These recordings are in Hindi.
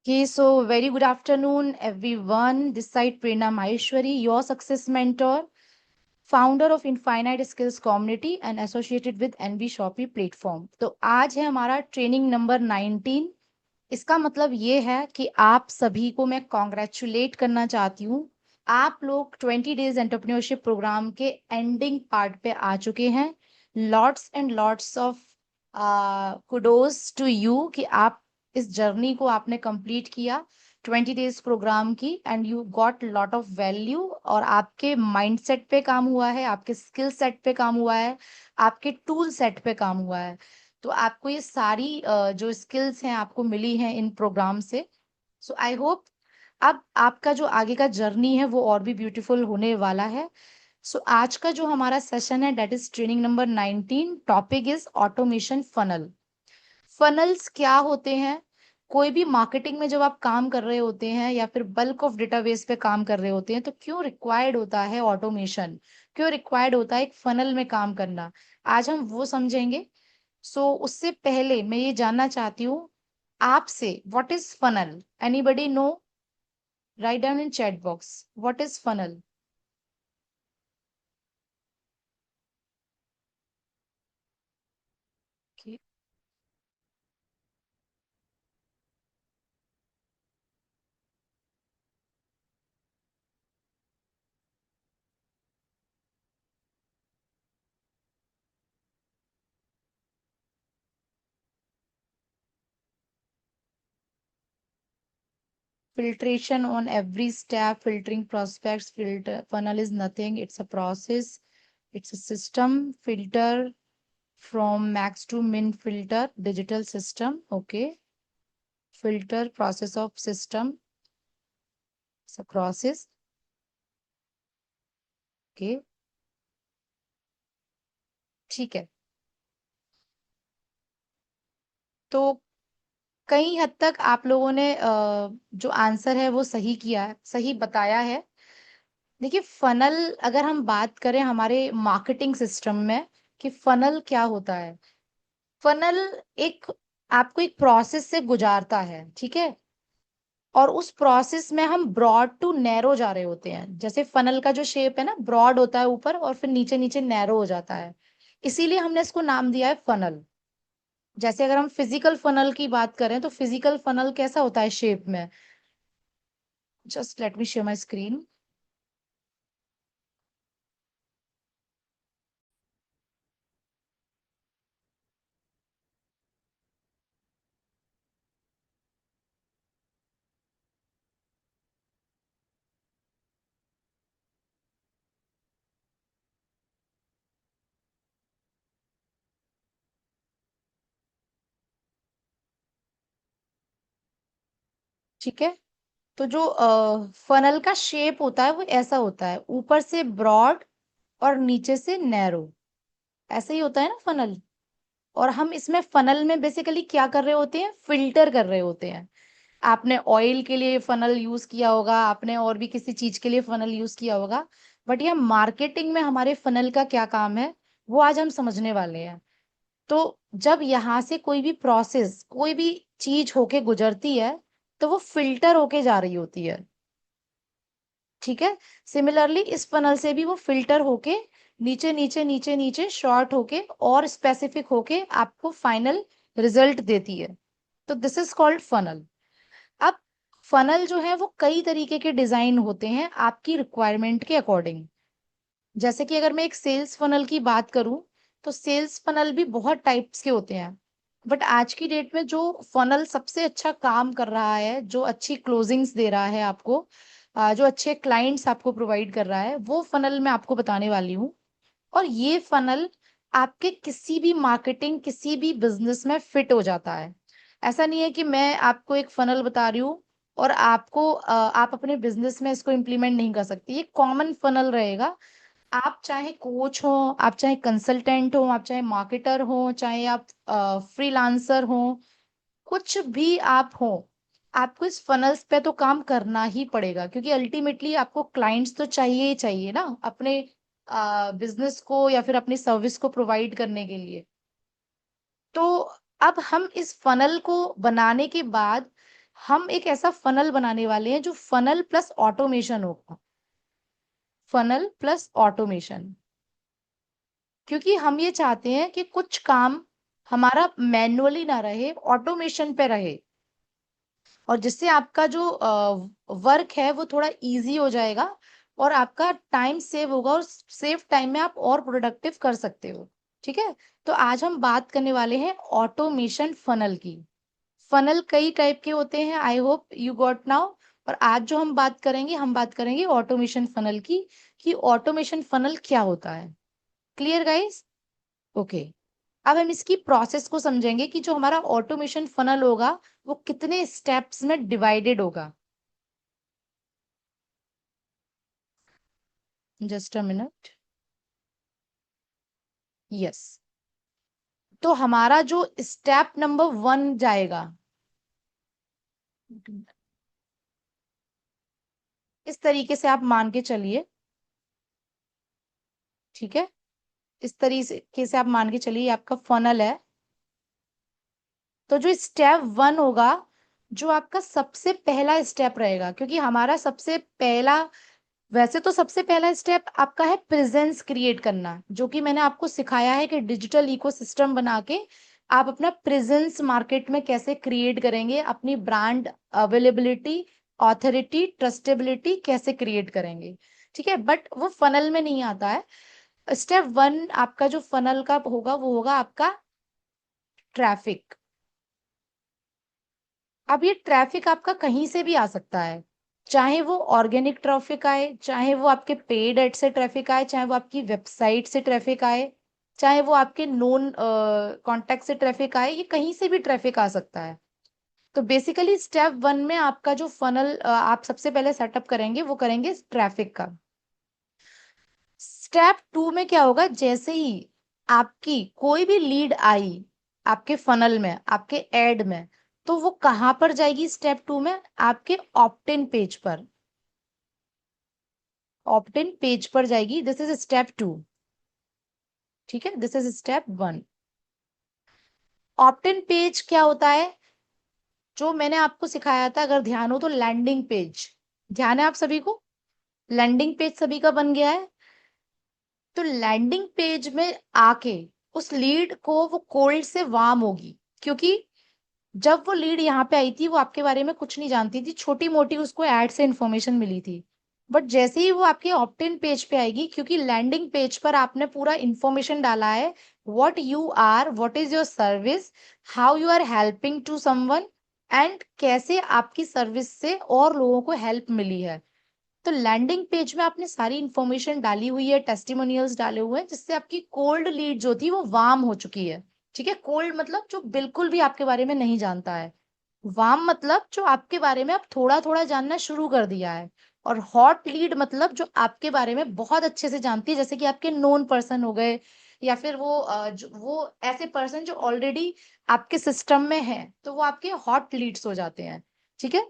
Okay, so very good afternoon, everyone. This side Prerna Maheshwari, your success mentor, founder of Infinite Skills Community and associated with NB Shopee platform. तो आज है हमारा ट्रेनिंग नंबर 19। इसका मतलब ये है कि आप सभी को मैं कॉन्ग्रेचुलेट करना चाहती हूँ। आप लोग 20 डेज एंटरप्रेन्योरशिप प्रोग्राम के एंडिंग पार्ट पे आ चुके हैं। Lots and lots of kudos to you कि आप इस जर्नी को आपने कंप्लीट किया 20 डेज प्रोग्राम की, and you got lot of value. और आपके माइंडसेट पे काम हुआ है, आपके स्किल सेट पे काम हुआ है, आपके टूल सेट पे काम हुआ है। तो आपको ये सारी जो स्किल्स हैं आपको मिली हैं इन प्रोग्राम से। सो आई होप अब आपका जो आगे का जर्नी है वो और भी ब्यूटीफुल होने वाला है। सो आज का जो हमारा सेशन है that is training number 19। Topic is automation funnel. Funnels क्या होते हैं? कोई भी मार्केटिंग में जब आप काम कर रहे होते हैं या फिर बल्क ऑफ डेटाबेस पे काम कर रहे होते हैं तो क्यों रिक्वायर्ड होता है ऑटोमेशन? क्यों रिक्वायर्ड होता है एक फनल में काम करना? आज हम वो समझेंगे। सो उससे पहले मैं ये जानना चाहती हूँ आपसे, what is funnel? Anybody know? Write down in chat box, what is funnel? Filtration on every step, filtering prospects. Filter funnel is nothing, it's a process, it's a system. Filter from max to min, filter digital system. Okay, filter process of system, it's a process. Okay, ठीक है। तो कई हद तक आप लोगों ने जो आंसर है वो सही किया है, सही बताया है। देखिए फनल, अगर हम बात करें हमारे मार्केटिंग सिस्टम में कि फनल क्या होता है। फनल एक आपको एक प्रोसेस से गुजारता है, ठीक है। और उस प्रोसेस में हम ब्रॉड टू नैरो जा रहे होते हैं। जैसे फनल का जो शेप है ना, ब्रॉड होता है ऊपर और फिर नीचे नीचे नैरो हो जाता है, इसीलिए हमने इसको नाम दिया है फनल। जैसे अगर हम फिजिकल फनल की बात करें तो फिजिकल फनल कैसा होता है शेप में? Just let me share my screen. ठीक है, तो जो फनल का शेप होता है वो ऐसा होता है, ऊपर से ब्रॉड और नीचे से नैरो। ऐसे ही होता है ना फनल। और हम इसमें फनल में बेसिकली क्या कर रहे होते हैं? फिल्टर कर रहे होते हैं। आपने ऑयल के लिए फनल यूज किया होगा, आपने और भी किसी चीज के लिए फनल यूज किया होगा, बट ये मार्केटिंग में हमारे फनल का क्या काम है वो आज हम समझने वाले हैं। तो जब यहाँ से कोई भी प्रोसेस, कोई भी चीज होके गुजरती है तो वो फिल्टर होके जा रही होती है, ठीक है। सिमिलरली इस फनल से भी वो फिल्टर होके नीचे नीचे नीचे नीचे शॉर्ट होके और स्पेसिफिक होके आपको फाइनल रिजल्ट देती है। तो दिस इज कॉल्ड फनल। अब फनल जो है वो कई तरीके के डिजाइन होते हैं आपकी रिक्वायरमेंट के अकॉर्डिंग। जैसे कि अगर मैं एक सेल्स फनल की बात करूं तो सेल्स फनल भी बहुत टाइप्स के होते हैं। बट आज की डेट में जो फनल सबसे अच्छा काम कर रहा है, जो अच्छी क्लोजिंग्स दे रहा है आपको, जो अच्छे क्लाइंट्स आपको प्रोवाइड कर रहा है, वो फनल मैं आपको बताने वाली हूँ। और ये फनल आपके किसी भी मार्केटिंग, किसी भी बिजनेस में फिट हो जाता है। ऐसा नहीं है कि मैं आपको एक फनल बता रही हूँ और आपको आप अपने बिजनेस में इसको इम्प्लीमेंट नहीं कर सकती। ये कॉमन फनल रहेगा। आप चाहे कोच हो, आप चाहे कंसल्टेंट हो, आप चाहे मार्केटर हो, चाहे आप फ्रीलांसर हो, कुछ भी आप हो, आपको इस फनल्स पे तो काम करना ही पड़ेगा, क्योंकि अल्टीमेटली आपको क्लाइंट्स तो चाहिए ही चाहिए ना अपने बिजनेस को या फिर अपनी सर्विस को प्रोवाइड करने के लिए। तो अब हम इस फनल को बनाने के बाद हम एक ऐसा फनल बनाने वाले हैं जो फनल प्लस ऑटोमेशन होगा, फनल प्लस ऑटोमेशन। क्योंकि हम ये चाहते हैं कि कुछ काम हमारा मैनुअली ना रहे, ऑटोमेशन पे रहे, और जिससे आपका जो वर्क है वो थोड़ा इजी हो जाएगा और आपका टाइम सेव होगा, और सेव टाइम में आप और प्रोडक्टिव कर सकते हो। ठीक है, तो आज हम बात करने वाले हैं ऑटोमेशन फनल की। फनल कई टाइप के होते हैं, I hope you got now. और आज जो हम बात करेंगे ऑटोमेशन फनल की, कि ऑटोमेशन फनल क्या होता है। Clear guys? ओके। अब हम इसकी प्रोसेस को समझेंगे कि जो हमारा ऑटोमेशन फनल होगा वो कितने स्टेप्स में डिवाइडेड होगा। Just a minute. यस। तो हमारा जो स्टेप नंबर 1 जाएगा, इस तरीके से आप मान के चलिए। ठीक है, इस तरीके से आप मान के चलिए, ये आपका फनल है। तो जो स्टेप 1 होगा, जो आपका सबसे पहला स्टेप रहेगा, क्योंकि हमारा सबसे पहला, वैसे तो सबसे पहला स्टेप आपका है प्रेजेंस क्रिएट करना, जो कि मैंने आपको सिखाया है कि डिजिटल इकोसिस्टम बना के आप अपना प्रेजेंस मार्केट में कैसे क्रिएट करेंगे, अपनी ब्रांड अवेलेबिलिटी, ऑथोरिटी, ट्रस्टेबिलिटी कैसे क्रिएट करेंगे। ठीक है, बट वो फनल में नहीं आता है। स्टेप 1 आपका जो फनल का होगा वो होगा आपका ट्रैफिक। अब ये ट्रैफिक आपका कहीं से भी आ सकता है, चाहे वो ऑर्गेनिक ट्रैफिक आए, चाहे वो आपके पेड एड से ट्रैफिक आए, चाहे वो आपकी वेबसाइट से ट्रैफिक आए, चाहे वो आपके नोन कॉन्टेक्ट से ट्रैफिक आए, ये कहीं से भी ट्रैफिक आ सकता है। तो बेसिकली स्टेप 1 में आपका जो फनल आप सबसे पहले सेटअप करेंगे वो करेंगे ट्रैफिक का। स्टेप 2 में क्या होगा, जैसे ही आपकी कोई भी लीड आई आपके फनल में, आपके एड में, तो वो कहां पर जाएगी स्टेप 2 में, आपके ऑप्टिन पेज पर। ऑप्टिन पेज पर जाएगी, दिस इज स्टेप 2। ठीक है, this is step 1। Optin page क्या होता है, जो मैंने आपको सिखाया था, अगर ध्यान हो तो, लैंडिंग पेज। ध्यान है आप सभी को? लैंडिंग पेज सभी का बन गया है। तो लैंडिंग पेज में आके उस लीड को वो कोल्ड से वार्म होगी, क्योंकि जब वो लीड यहाँ पे आई थी वो आपके बारे में कुछ नहीं जानती थी, छोटी मोटी उसको एड से इंफॉर्मेशन मिली थी। बट जैसे ही वो आपके ऑप्टिन पेज पे आएगी, क्योंकि लैंडिंग पेज पर आपने पूरा इंफॉर्मेशन डाला है, what you are, what is your service, how you are helping to someone, and कैसे आपकी सर्विस से और लोगों को हेल्प मिली है। तो लैंडिंग पेज में आपने सारी इंफॉर्मेशन डाली हुई है, टेस्टिमोनियल्स डाले हुए हैं, जिससे आपकी कोल्ड लीड जो थी वो वार्म हो चुकी है। ठीक है, कोल्ड मतलब जो बिल्कुल भी आपके बारे में नहीं जानता है, वार्म मतलब जो आपके बारे में आप थोड़ा थोड़ा जानना शुरू कर दिया है, और हॉट लीड मतलब जो आपके बारे में बहुत अच्छे से जानती है, जैसे कि आपके नोन पर्सन हो गए, या फिर वो ऐसे पर्सन जो ऑलरेडी आपके सिस्टम में है, तो वो आपके हॉट लीड्स हो जाते हैं। ठीक है,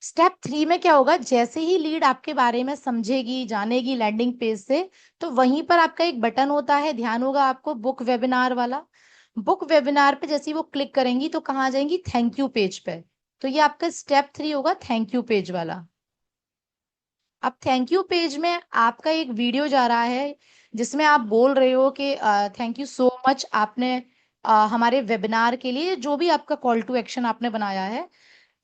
स्टेप 3 में क्या होगा, जैसे ही लीड आपके बारे में समझेगी, जानेगी लैंडिंग पेज से, तो वहीं पर आपका एक बटन होता है, ध्यान होगा आपको, बुक वेबिनार वाला। बुक वेबिनार पे जैसे ही वो क्लिक करेंगी तो कहाँ आ जाएंगी, थैंक यू पेज पे। तो ये आपका स्टेप 3 होगा, थैंक यू पेज वाला। अब थैंक यू पेज में आपका एक वीडियो जा रहा है, जिसमें आप बोल रहे हो कि थैंक यू सो मच, आपने हमारे वेबिनार के लिए जो भी आपका कॉल टू एक्शन आपने बनाया है,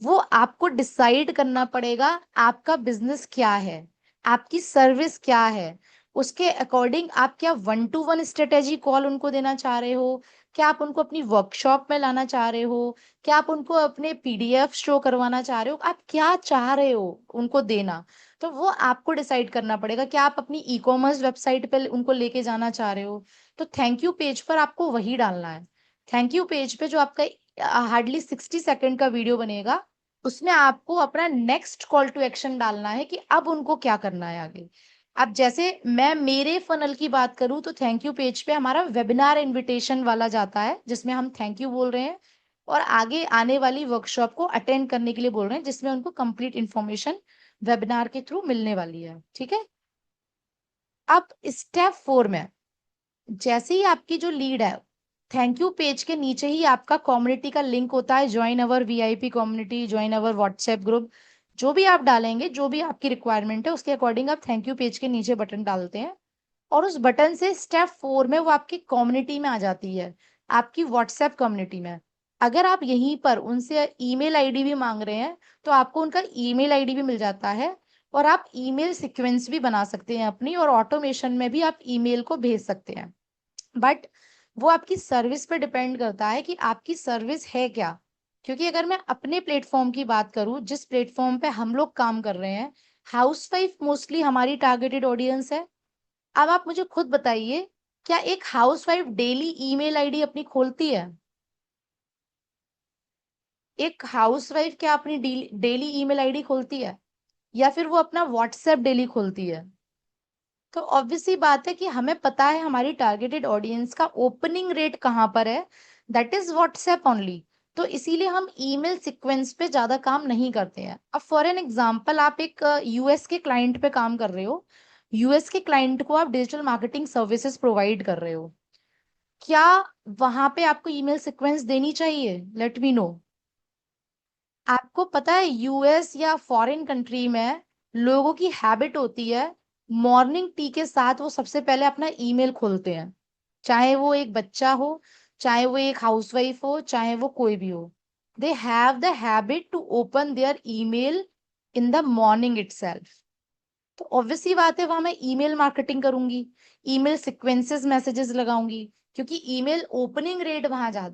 वो आपको डिसाइड करना पड़ेगा आपका बिजनेस क्या है, आपकी सर्विस क्या है। उसके अकॉर्डिंग आप क्या 1-to-1 स्ट्रेटेजी कॉल उनको देना चाह रहे हो, क्या आप उनको अपनी वर्कशॉप में लाना चाह रहे हो, क्या आप उनको अपने पीडीएफ शो करवाना चाह रहे हो, आप क्या चाह रहे हो उनको देना। तो वो आपको डिसाइड करना पड़ेगा, क्या आप अपनी ई कॉमर्स वेबसाइट पे उनको लेके जाना चाह रहे हो। तो थैंक यू पेज पर आपको वही डालना है। थैंक यू पेज पे जो आपका हार्डली 60 सेकंड का वीडियो बनेगा, उसमें आपको अपना नेक्स्ट कॉल टू एक्शन डालना है कि अब उनको क्या करना है आगे। अब जैसे मैं मेरे फनल की बात करूं, तो थैंक यू पेज पे हमारा वेबिनार इनविटेशन वाला जाता है, जिसमें हम थैंक यू बोल रहे हैं और आगे आने वाली वर्कशॉप को अटेंड करने के लिए बोल रहे हैं, जिसमें उनको कंप्लीट इंफॉर्मेशन वेबिनार के थ्रू मिलने वाली है। ठीक है, अब स्टेप 4 में जैसे ही आपकी जो लीड है थैंक यू पेज के नीचे ही आपका कम्युनिटी का लिंक होता है, ज्वाइन अवर वीआईपी कम्युनिटी, ज्वाइन अवर व्हाट्सएप ग्रुप। जो भी आप डालेंगे, जो भी आपकी रिक्वायरमेंट है उसके अकॉर्डिंग आप थैंक यू पेज के नीचे बटन डालते हैं, और उस बटन से स्टेप 4 में वो आपकी कम्युनिटी में आ जाती है, आपकी व्हाट्सएप कम्युनिटी में। अगर आप यहीं पर उनसे ईमेल आईडी भी मांग रहे हैं तो आपको उनका ईमेल आईडी भी मिल जाता है, और आप ईमेल सीक्वेंस भी बना सकते हैं अपनी, और ऑटोमेशन में भी आप ईमेल को भेज सकते हैं। बट वो आपकी सर्विस पे डिपेंड करता है कि आपकी सर्विस है क्या। क्योंकि अगर मैं अपने प्लेटफॉर्म की बात करूं, जिस प्लेटफॉर्म पे हम लोग काम कर रहे हैं, हाउसवाइफ मोस्टली हमारी टारगेटेड ऑडियंस है। अब आप मुझे खुद बताइए, क्या एक हाउसवाइफ डेली ईमेल आईडी अपनी खोलती है? एक हाउसवाइफ क्या अपनी डेली ईमेल आईडी खोलती है, या फिर वो अपना व्हाट्सएप डेली खोलती है? तो ऑब्वियस सी बात है कि हमें पता है हमारी टारगेटेड ऑडियंस का ओपनिंग रेट कहाँ पर है, दैट इज व्हाट्सएप ओनली। तो इसीलिए हम ईमेल सीक्वेंस पे ज्यादा काम नहीं करते हैं। अब फॉर एन एग्जांपल, आप एक यूएस के क्लाइंट पे काम कर रहे हो, यूएस के क्लाइंट को आप डिजिटल मार्केटिंग सर्विसेज प्रोवाइड कर रहे हो, क्या वहां पे आपको ईमेल सीक्वेंस देनी चाहिए? Late me no. आपको पता है यूएस या फॉरेन कंट्री में लोगों की हैबिट होती है, मॉर्निंग टी के साथ वो सबसे पहले अपना ईमेल खोलते हैं, चाहे वो एक बच्चा हो, चाहे वो एक हाउसवाइफ हो, चाहे वो कोई भी हो। They have the habit to open their email in the morning itself. तो ऑब्वियस सी बात है वहां मैं ईमेल मार्केटिंग करूंगी, ईमेल सीक्वेंसेस मैसेजेस लगाऊंगी, क्योंकि ईमेल ओपनिंग रेट वहां जा।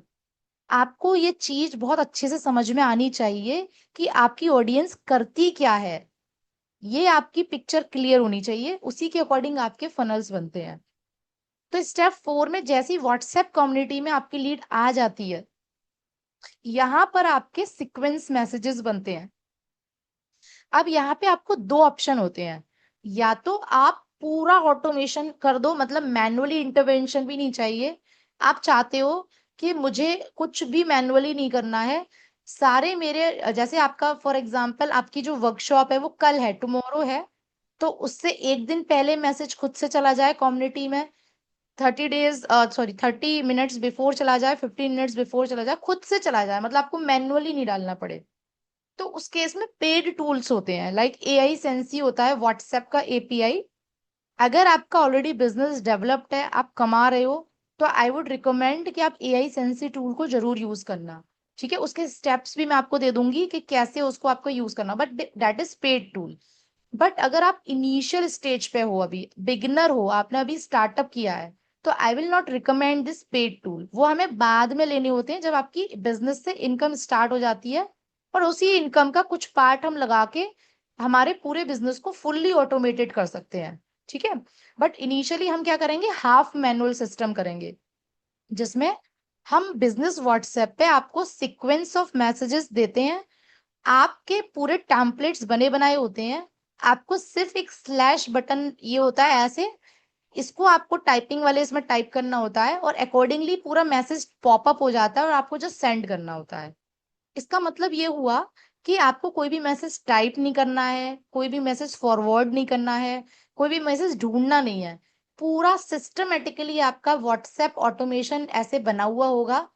आपको ये चीज बहुत अच्छे से समझ में आनी चाहिए कि आपकी ऑडियंस करती क्या है। ये आपकी पिक्चर क्लियर होनी चाहिए, उसी के अकॉर्डिंग आपके फनल्स बनते हैं। तो स्टेप 4 में जैसी व्हाट्सएप कम्युनिटी में आपकी लीड आ जाती है, यहाँ पर आपके सीक्वेंस मैसेजेस बनते हैं। अब यहाँ पे आपको दो ऑप्शन होते हैं, या तो आप पूरा ऑटोमेशन कर दो, मतलब मैनुअली इंटरवेंशन भी नहीं चाहिए। आप चाहते हो कि मुझे कुछ भी मैनुअली नहीं करना है, सारे मेरे जैसे आपका फॉर एग्जांपल आपकी जो वर्कशॉप है वो कल है, टुमारो है, तो उससे एक दिन पहले मैसेज खुद से चला जाए कम्युनिटी में, 30 मिनट्स बिफोर चला जाए, 15 मिनट्स बिफोर चला जाए, खुद से चला जाए, मतलब आपको मैनुअली नहीं डालना पड़े। तो उस केस में पेड टूल्स होते हैं, लाइक एआई सेंसी होता है व्हाट्सएप का एपीआई। अगर आपका ऑलरेडी बिजनेस डेवलप्ड है, आप कमा रहे हो, तो आई वुड रिकमेंड कि आप एआई सेंसी टूल को जरूर यूज करना। ठीक है, उसके स्टेप्स भी मैं आपको दे दूंगी कि कैसे उसको आपको यूज करना, but that is paid tool. But अगर आप इनिशियल स्टेज पे हो, अभी बिगिनर हो, आपने अभी स्टार्टअप किया है, तो I will not recommend this paid tool. वो हमें बाद में लेने होते हैं जब आपकी बिजनेस से इनकम स्टार्ट हो जाती है, और उसी इनकम का कुछ पार्ट हम लगा के हमारे पूरे बिजनेस को फुल्ली ऑटोमेटेड कर सकते हैं। ठीक है, बट इनिशियली हम क्या करेंगे, हाफ मैनुअल सिस्टम करेंगे, जिसमें हम बिजनेस व्हाट्सएप पे आपको सीक्वेंस ऑफ मैसेजेस देते हैं, आपके पूरे टेम्पलेट्स बने बनाए होते हैं, आपको सिर्फ एक स्लैश बटन ये होता है ऐसे, इसको आपको टाइपिंग वाले इसमें टाइप करना होता है, और अकॉर्डिंगली पूरा मैसेज पॉपअप हो जाता है, और आपको जस्ट सेंड करना होता है। इसका मतलब ये हुआ कि आपको कोई भी मैसेज टाइप नहीं करना है, कोई भी मैसेज फॉरवर्ड नहीं करना है, कोई भी मैसेज ढूंढना नहीं है। पूरा सिस्टमेटिकली आपका व्हाट्सएप ऑटोमेशन ऐसे बना हुआ होगा।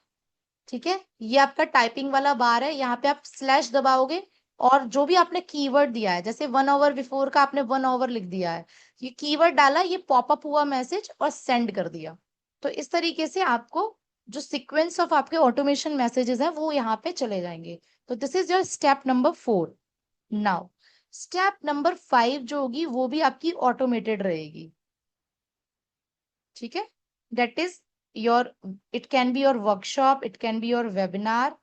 ठीक है, ये आपका टाइपिंग वाला बार है, यहाँ पे आप स्लैश दबाओगे, और जो भी आपने कीवर्ड दिया है, जैसे 1 आवर बिफोर का आपने 1 आवर लिख दिया है, ये कीवर्ड डाला, ये पॉपअप हुआ मैसेज और सेंड कर दिया। तो इस तरीके से आपको जो सीक्वेंस ऑफ आपके ऑटोमेशन मैसेजेस हैं वो यहाँ पे चले जाएंगे। तो this is your step number 4। Now step number 5 जो होगी वो भी आपकी ऑटोमेटेड रहेगी। ठीक है, that is your, it can be your workshop, it can be your webinar.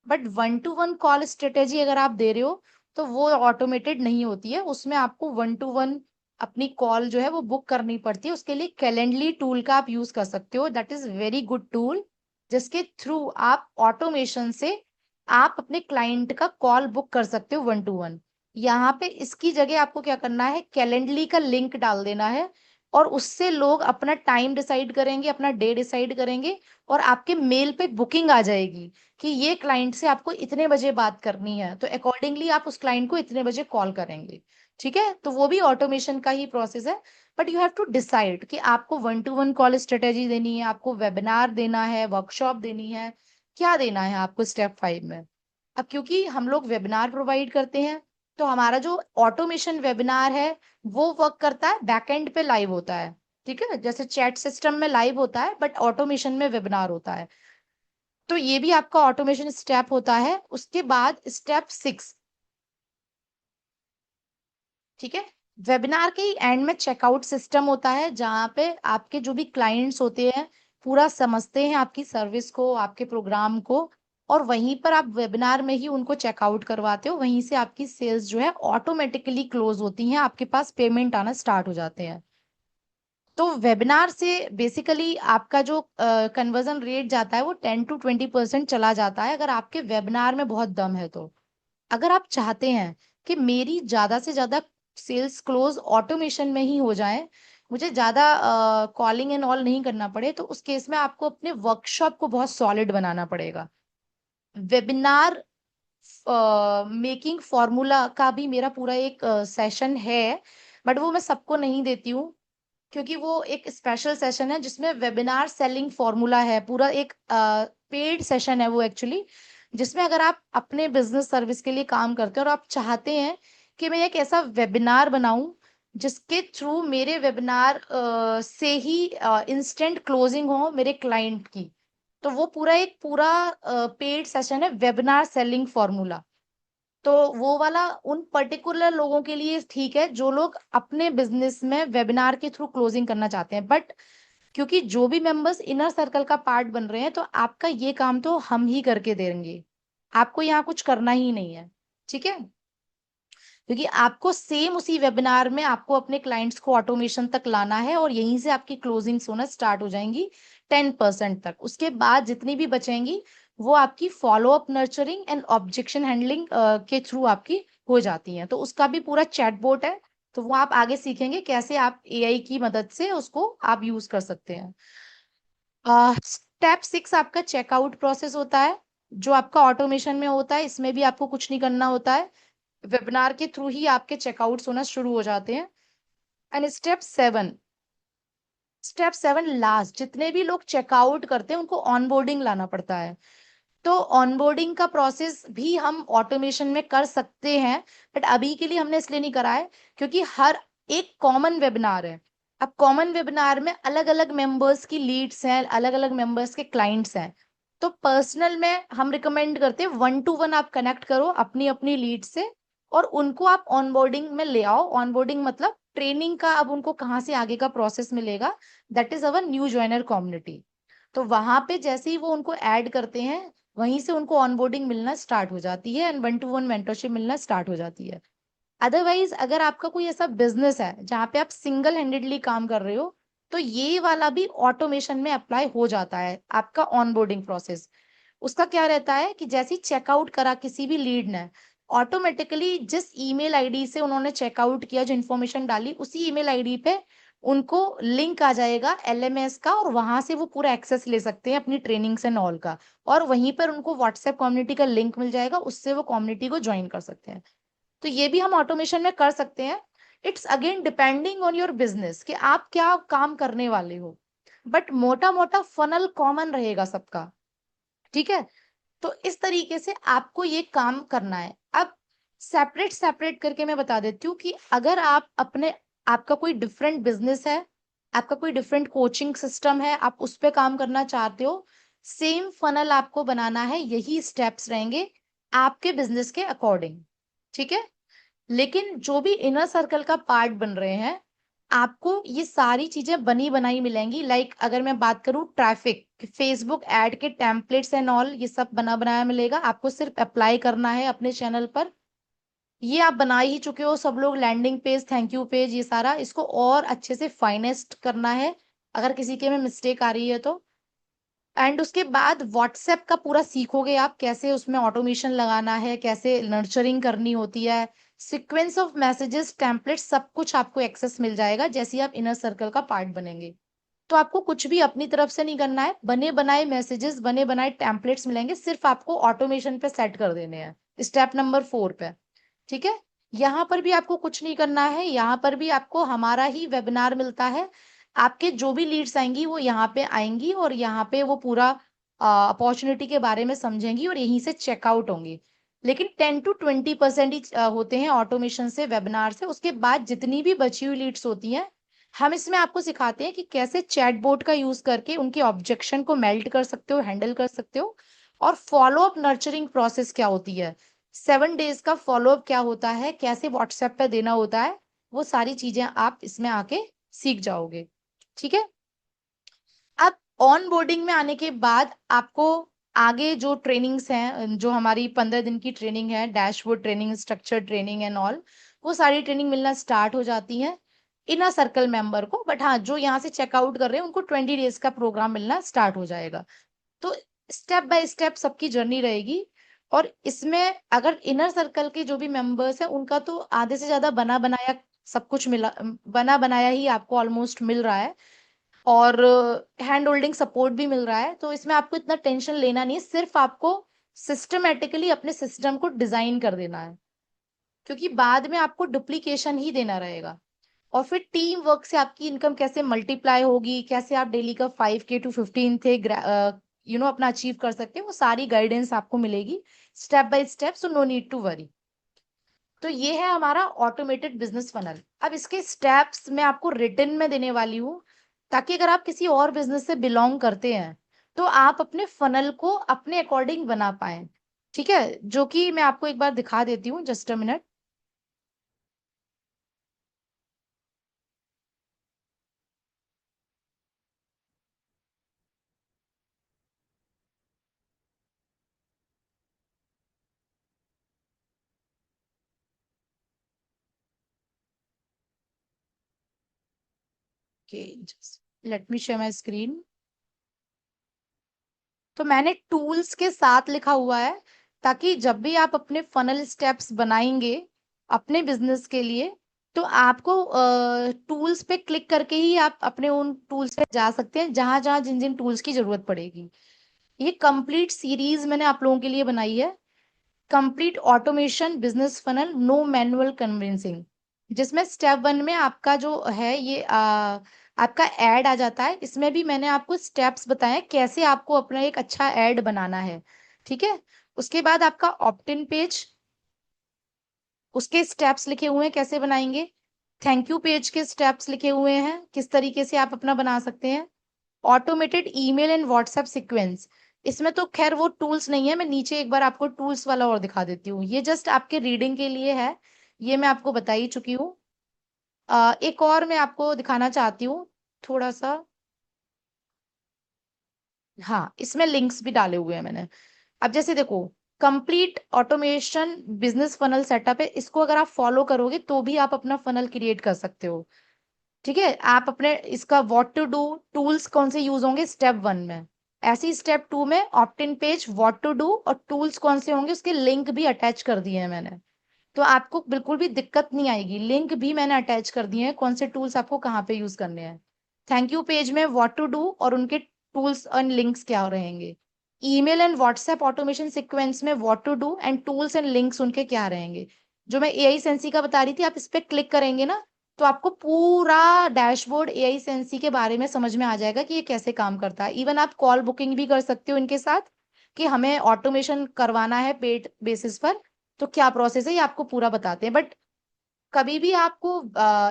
But 1-to-1 call strategy अगर आप दे रहे हो तो वो ऑटोमेटेड नहीं होती है, उसमें आपको 1-to-1 अपनी कॉल जो है वो बुक करनी पड़ती है। उसके लिए कैलेंडली टूल का आप यूज कर सकते हो, that is very good tool, जिसके थ्रू आप ऑटोमेशन से आप अपने क्लाइंट का कॉल बुक कर सकते हो 1-to-1। यहाँ पे इसकी जगह आपको क्या करना है, कैलेंडली का लिंक डाल देना है, और उससे लोग अपना टाइम डिसाइड करेंगे, अपना डे डिसाइड करेंगे, और आपके मेल पे बुकिंग आ जाएगी कि ये क्लाइंट से आपको इतने बजे बात करनी है, तो अकॉर्डिंगली आप उस क्लाइंट को इतने बजे कॉल करेंगे। ठीक है, तो वो भी ऑटोमेशन का ही प्रोसेस है। But you have to decide कि आपको 1-to-1 कॉल स्ट्रेटेजी देनी है, आपको वेबिनार देना है, वर्कशॉप देनी है, क्या देना है आपको स्टेप 5 में। अब क्योंकि हम लोग वेबिनार प्रोवाइड करते हैं, तो हमारा जो ऑटोमेशन वेबिनार है वो वर्क करता है बैकएंड पे, लाइव होता है। ठीक है, जैसे चैट सिस्टम में लाइव होता है, बट ऑटोमेशन में वेबिनार होता है। तो ये भी आपका ऑटोमेशन स्टेप होता है। उसके बाद स्टेप 6, ठीक है, वेबिनार के एंड में चेकआउट सिस्टम होता है, जहाँ पे आपके जो भी क्लाइंट्स होते हैं पूरा समझते हैं आपकी सर्विस को, आपके प्रोग्राम को, और वहीं पर आप वेबिनार में ही उनको चेकआउट करवाते हो। वहीं से आपकी सेल्स जो है ऑटोमेटिकली क्लोज होती हैं, आपके पास पेमेंट आना स्टार्ट हो जाते हैं। तो वेबिनार से बेसिकली आपका जो कन्वर्जन रेट जाता है वो 10 to 20% चला जाता है, अगर आपके वेबिनार में बहुत दम है तो। अगर आप चाहते हैं कि मेरी ज्यादा से ज्यादा सेल्स क्लोज ऑटोमेशन में ही हो जाए, मुझे ज्यादा कॉलिंग एंड ऑल नहीं करना पड़े, तो उस केस में आपको अपने वर्कशॉप को बहुत सॉलिड बनाना पड़ेगा। वेबिनार मेकिंग फॉर्मूला का भी मेरा पूरा एक सेशन है, बट वो मैं सबको नहीं देती हूँ, क्योंकि वो एक स्पेशल सेशन है जिसमें वेबिनार सेलिंग फॉर्मूला है, पूरा एक पेड सेशन है वो एक्चुअली, जिसमें अगर आप अपने बिजनेस सर्विस के लिए काम करते हैं और आप चाहते हैं कि मैं एक ऐसा वेबिनार बनाऊं जिसके थ्रू मेरे वेबिनार से ही इंस्टेंट क्लोजिंग हो मेरे क्लाइंट की, तो वो पूरा पेड सेशन है, वेबिनार सेलिंग फॉर्मूला। तो वो वाला उन पर्टिकुलर लोगों के लिए ठीक है जो लोग अपने बिजनेस में वेबिनार के थ्रू क्लोजिंग करना चाहते हैं। बट क्योंकि जो भी मेंबर्स इनर सर्कल का पार्ट बन रहे हैं, तो आपका ये काम तो हम ही करके देंगे, आपको यहाँ कुछ करना ही नहीं है। ठीक है, क्योंकि आपको सेम उसी वेबिनार में आपको अपने क्लाइंट्स को ऑटोमेशन तक लाना है, और यहीं से आपकी क्लोजिंग्स होना स्टार्ट हो जाएंगी 10% तक। उसके बाद जितनी भी बचेंगी वो आपकी follow up, nurturing and objection handling के थ्रू आपकी हो जाती हैं। तो उसका भी पूरा चैटबॉट है, तो वो आप आगे सीखेंगे कैसे आप एआई की मदद से उसको आप यूज कर सकते हैं। स्टेप 6 आपका चेकआउट प्रोसेस होता है, जो आपका ऑटोमेशन में होता है, इसमें भी आपको कुछ नहीं करना होता है, वेबिनार के थ्रू ही आपके चेकआउट्स होना शुरू हो जाते हैं। एंड स्टेप 7 लास्ट, जितने भी लोग चेकआउट करते हैं उनको ऑनबोर्डिंग लाना पड़ता है। तो ऑनबोर्डिंग का प्रोसेस भी हम ऑटोमेशन में कर सकते हैं, बट अभी के लिए हमने इसलिए नहीं करा है क्योंकि हर एक कॉमन वेबिनार है। अब कॉमन वेबिनार में अलग अलग मेंबर्स की लीड्स हैं, अलग अलग मेंबर्स के क्लाइंट्स हैं, तो पर्सनल में हम रिकमेंड करते हैं 1-to-1 आप कनेक्ट करो अपनी अपनी लीड से, और उनको आप ऑनबोर्डिंग में ले आओ। ऑनबोर्डिंग मतलब ट्रेनिंग का, अब उनको कहाँ से आगे का प्रोसेस मिलेगा, that is our new joiner community. तो वहां पे जैसे ही वो उनको ऐड करते हैं, वहीं से उनको ऑनबोर्डिंग मिलना स्टार्ट हो जाती है एंड 1-to-1 मेंटरशिप मिलना स्टार्ट हो जाती है। अदरवाइज अगर आपका कोई ऐसा बिजनेस है जहाँ पे आप सिंगल हैंडेडली काम कर रहे हो, तो ये वाला भी ऑटोमेशन में अप्लाई हो जाता है आपका ऑनबोर्डिंग प्रोसेस। उसका क्या रहता है कि जैसे ही चेकआउट करा किसी भी लीड ने, ऑटोमेटिकली जिस ईमेल आईडी से उन्होंने चेकआउट किया, जो इन्फॉर्मेशन डाली, उसी ईमेल आईडी पे उनको लिंक आ जाएगा एलएमएस का, और वहां से वो पूरा एक्सेस ले सकते हैं अपनी ट्रेनिंग्स एंड ऑल का, और वहीं पर उनको व्हाट्सएप कम्युनिटी का लिंक मिल जाएगा, उससे वो कम्युनिटी को ज्वाइन कर सकते हैं। तो ये भी हम ऑटोमेशन में कर सकते हैं। It's again depending on your business कि आप क्या काम करने वाले हो, बट मोटा मोटा फनल कॉमन रहेगा सबका। ठीक है, तो इस तरीके से आपको ये काम करना है। अब सेपरेट सेपरेट करके मैं बता देती हूँ कि अगर आप अपने, आपका कोई डिफरेंट बिजनेस है, आपका कोई डिफरेंट कोचिंग सिस्टम है, आप उस पर काम करना चाहते हो, सेम फनल आपको बनाना है, यही स्टेप्स रहेंगे आपके बिजनेस के अकॉर्डिंग। ठीक है, लेकिन जो भी इनर सर्कल का पार्ट बन रहे हैं, आपको ये सारी चीजें बनी बनाई मिलेंगी। लाइक अगर मैं बात करूं ट्रैफिक, फेसबुक एड के टेम्पलेट्स एंड ऑल, ये सब बना बनाया मिलेगा, आपको सिर्फ अप्लाई करना है अपने चैनल पर। ये आप बना ही चुके हो सब लोग, landing page, thank you page, ये सारा, इसको और अच्छे से फाइनेस्ट करना है अगर किसी के में मिस्टेक आ रही है तो। एंड उसके बाद व्हाट्सएप का पूरा सीखोगे आप, कैसे उसमें ऑटोमेशन लगाना है, कैसे नर्चरिंग करनी होती है, सीक्वेंस ऑफ मैसेजेस, टेम्पलेट, सब कुछ आपको एक्सेस मिल जाएगा जैसे ही आप इनर सर्कल का पार्ट बनेंगे। तो आपको कुछ भी अपनी तरफ से नहीं करना है, बने बनाए मैसेजेस, बने बनाए टेम्पलेट्स मिलेंगे, सिर्फ आपको ऑटोमेशन पे सेट कर देने हैं स्टेप नंबर 4 पे। ठीक है, यहाँ पर भी आपको कुछ नहीं करना है, यहाँ पर भी आपको हमारा ही वेबिनार मिलता है। आपके जो भी लीड्स आएंगी वो यहाँ पे आएंगी और यहाँ पे वो पूरा अपॉर्चुनिटी के बारे में समझेंगी और यहीं से चेकआउट होंगी। लेकिन 10 to 20% ही होते हैं ऑटोमेशन से, वेबिनार से। उसके बाद जितनी भी बची हुई लीड्स होती हैं, हम इसमें आपको सिखाते हैं कि कैसे चैटबॉट का यूज करके उनके ऑब्जेक्शन को मेल्ट कर सकते हो, हैंडल कर सकते हो, और फॉलो अप नर्चरिंग प्रोसेस क्या होती है, 7 डेज का फॉलोअप क्या होता है, कैसे व्हाट्सएप पे देना होता है, वो सारी चीजें आप इसमें आके सीख जाओगे। ठीक है। अब ऑन बोर्डिंग में आने के बाद आपको आगे जो ट्रेनिंग्स हैं, जो हमारी 15 दिन की ट्रेनिंग है, dashboard training, structure training and all, वो सारी ट्रेनिंग मिलना स्टार्ट हो जाती है इनर सर्कल मेंबर को। बट हाँ, जो यहाँ से चेकआउट कर रहे हैं उनको 20 डेज का प्रोग्राम मिलना स्टार्ट हो जाएगा। तो स्टेप बाय स्टेप सबकी जर्नी रहेगी। और इसमें अगर इनर सर्कल के जो भी मेंबर्स हैं उनका तो आधे से ज्यादा बना बनाया सब कुछ मिला, बना बनाया ही आपको ऑलमोस्ट मिल रहा है, और हैंड होल्डिंग सपोर्ट भी मिल रहा है। तो इसमें आपको इतना टेंशन लेना नहीं है, सिर्फ आपको सिस्टमेटिकली अपने सिस्टम को डिजाइन कर देना है, क्योंकि बाद में आपको डुप्लीकेशन ही देना रहेगा। और फिर टीम वर्क से आपकी इनकम कैसे मल्टीप्लाई होगी, कैसे आप डेली का 5K to 15 थे अपना अचीव कर सकते हैं, वो सारी गाइडेंस आपको मिलेगी step by step. So no need to worry. तो ये है हमारा ऑटोमेटेड बिजनेस फनल। अब इसके स्टेप्स मैं आपको रिटन में देने वाली हूँ, ताकि अगर आप किसी और बिजनेस से बिलोंग करते हैं तो आप अपने फनल को अपने अकॉर्डिंग बना पाए। ठीक है, जो कि मैं आपको एक बार दिखा देती हूँ, just a minute. Let me share my screen. तो मैंने टूल्स के साथ लिखा हुआ है, ताकि जब भी आप अपने फनल स्टेप्स बनाएंगे अपने बिजनेस के लिए, तो आपको टूल्स पे क्लिक करके ही आप अपने उन टूल्स पे जा सकते हैं जहां जहां जिन जिन टूल्स की जरूरत पड़ेगी। ये कंप्लीट सीरीज मैंने आप लोगों के लिए बनाई है, complete automation business funnel, no manual convincing, जिसमें स्टेप 1 में आपका जो है ये आपका एड आ जाता है। इसमें भी मैंने आपको स्टेप्स बताए हैं कैसे आपको अपना एक अच्छा एड बनाना है। ठीक है। उसके बाद आपका ऑप्ट इन पेज, उसके स्टेप्स लिखे हुए हैं कैसे बनाएंगे। थैंक यू पेज के स्टेप्स लिखे हुए हैं किस तरीके से आप अपना बना सकते हैं। Automated email and WhatsApp sequence, इसमें तो खैर वो टूल्स नहीं है, मैं नीचे एक बार आपको टूल्स वाला और दिखा देती हूँ, ये जस्ट आपके रीडिंग के लिए है, ये मैं आपको बता ही चुकी हूँ। एक और मैं आपको दिखाना चाहती हूँ थोड़ा सा। हाँ, इसमें लिंक्स भी डाले हुए हैं मैंने। अब जैसे देखो, complete automation business funnel setup है, इसको अगर आप फॉलो करोगे तो भी आप अपना फनल क्रिएट कर सकते हो। ठीक है। आप अपने इसका व्हाट टू डू, टूल्स कौन से यूज होंगे स्टेप 1 में, ऐसे ही स्टेप 2 में opt in page, what to do और टूल्स कौन से होंगे उसके लिंक भी अटैच कर दिए हैं मैंने। तो आपको बिल्कुल भी दिक्कत नहीं आएगी, लिंक भी मैंने अटैच कर दिए हैं कौन से टूल्स आपको कहाँ पे यूज करने हैं। थैंक यू पेज में व्हाट टू डू और उनके टूल्स एंड लिंक्स क्या रहेंगे। Email and WhatsApp automation sequence में what to do and tools and links उनके क्या रहेंगे। जो मैं एआई सेंसी का बता रही थी, आप इस पे क्लिक करेंगे ना, तो आपको पूरा डैशबोर्ड एआई सेंसी के बारे में समझ में आ जाएगा कि ये कैसे काम करता है। इवन आप कॉल बुकिंग भी कर सकते हो इनके साथ, कि हमें ऑटोमेशन करवाना है पेड बेसिस पर, तो क्या प्रोसेस है ये आपको पूरा बताते हैं। बट कभी भी आपको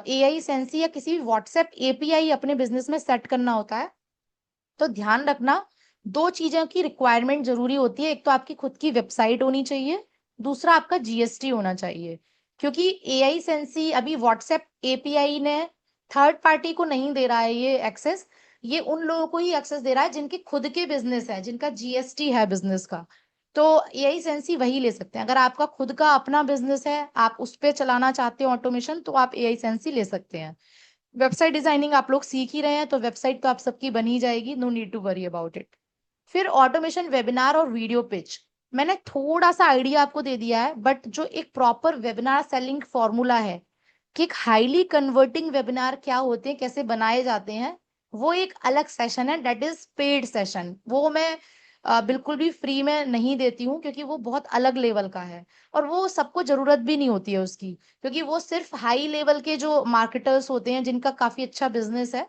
एआई सेंसी या किसी भी व्हाट्सएप एपीआई अपने बिजनेस में सेट करना होता है, तो ध्यान रखना, 2 चीजों की रिक्वायरमेंट जरूरी होती है। एक तो आपकी खुद की वेबसाइट होनी चाहिए, दूसरा आपका जीएसटी होना चाहिए। क्योंकि एआई सेंसी अभी व्हाट्सएप एपीआई ने थर्ड पार्टी को नहीं दे रहा है ये एक्सेस, ये उन लोगों को ही एक्सेस दे रहा है जिनके खुद के बिजनेस है, जिनका जीएसटी है बिजनेस का। तो एआई सेंसी वही ले सकते हैं। अगर आपका खुद का अपना बिजनेस है, आप उस पर चलाना चाहते हो ऑटोमेशन, तो आप एआई सेंसी ले सकते हैं। वेबसाइट डिजाइनिंग आप लोग सीख ही रहे हैं, तो वेबसाइट तो आप सबकी बनी ही जाएगी, no need to worry about it. फिर ऑटोमेशन वेबिनार और वीडियो पिच, मैंने थोड़ा सा आइडिया आपको दे दिया है, बट जो एक प्रॉपर वेबिनार सेलिंग फॉर्मूला है कि एक हाईली कन्वर्टिंग वेबिनार क्या होते हैं, कैसे बनाए जाते हैं, वो एक अलग सेशन है, डेट इज पेड सेशन। वो मैं बिल्कुल भी फ्री में नहीं देती हूँ, क्योंकि वो बहुत अलग लेवल का है और वो सबको जरूरत भी नहीं होती है उसकी, क्योंकि वो सिर्फ हाई लेवल के जो मार्केटर्स होते हैं जिनका काफी अच्छा बिजनेस है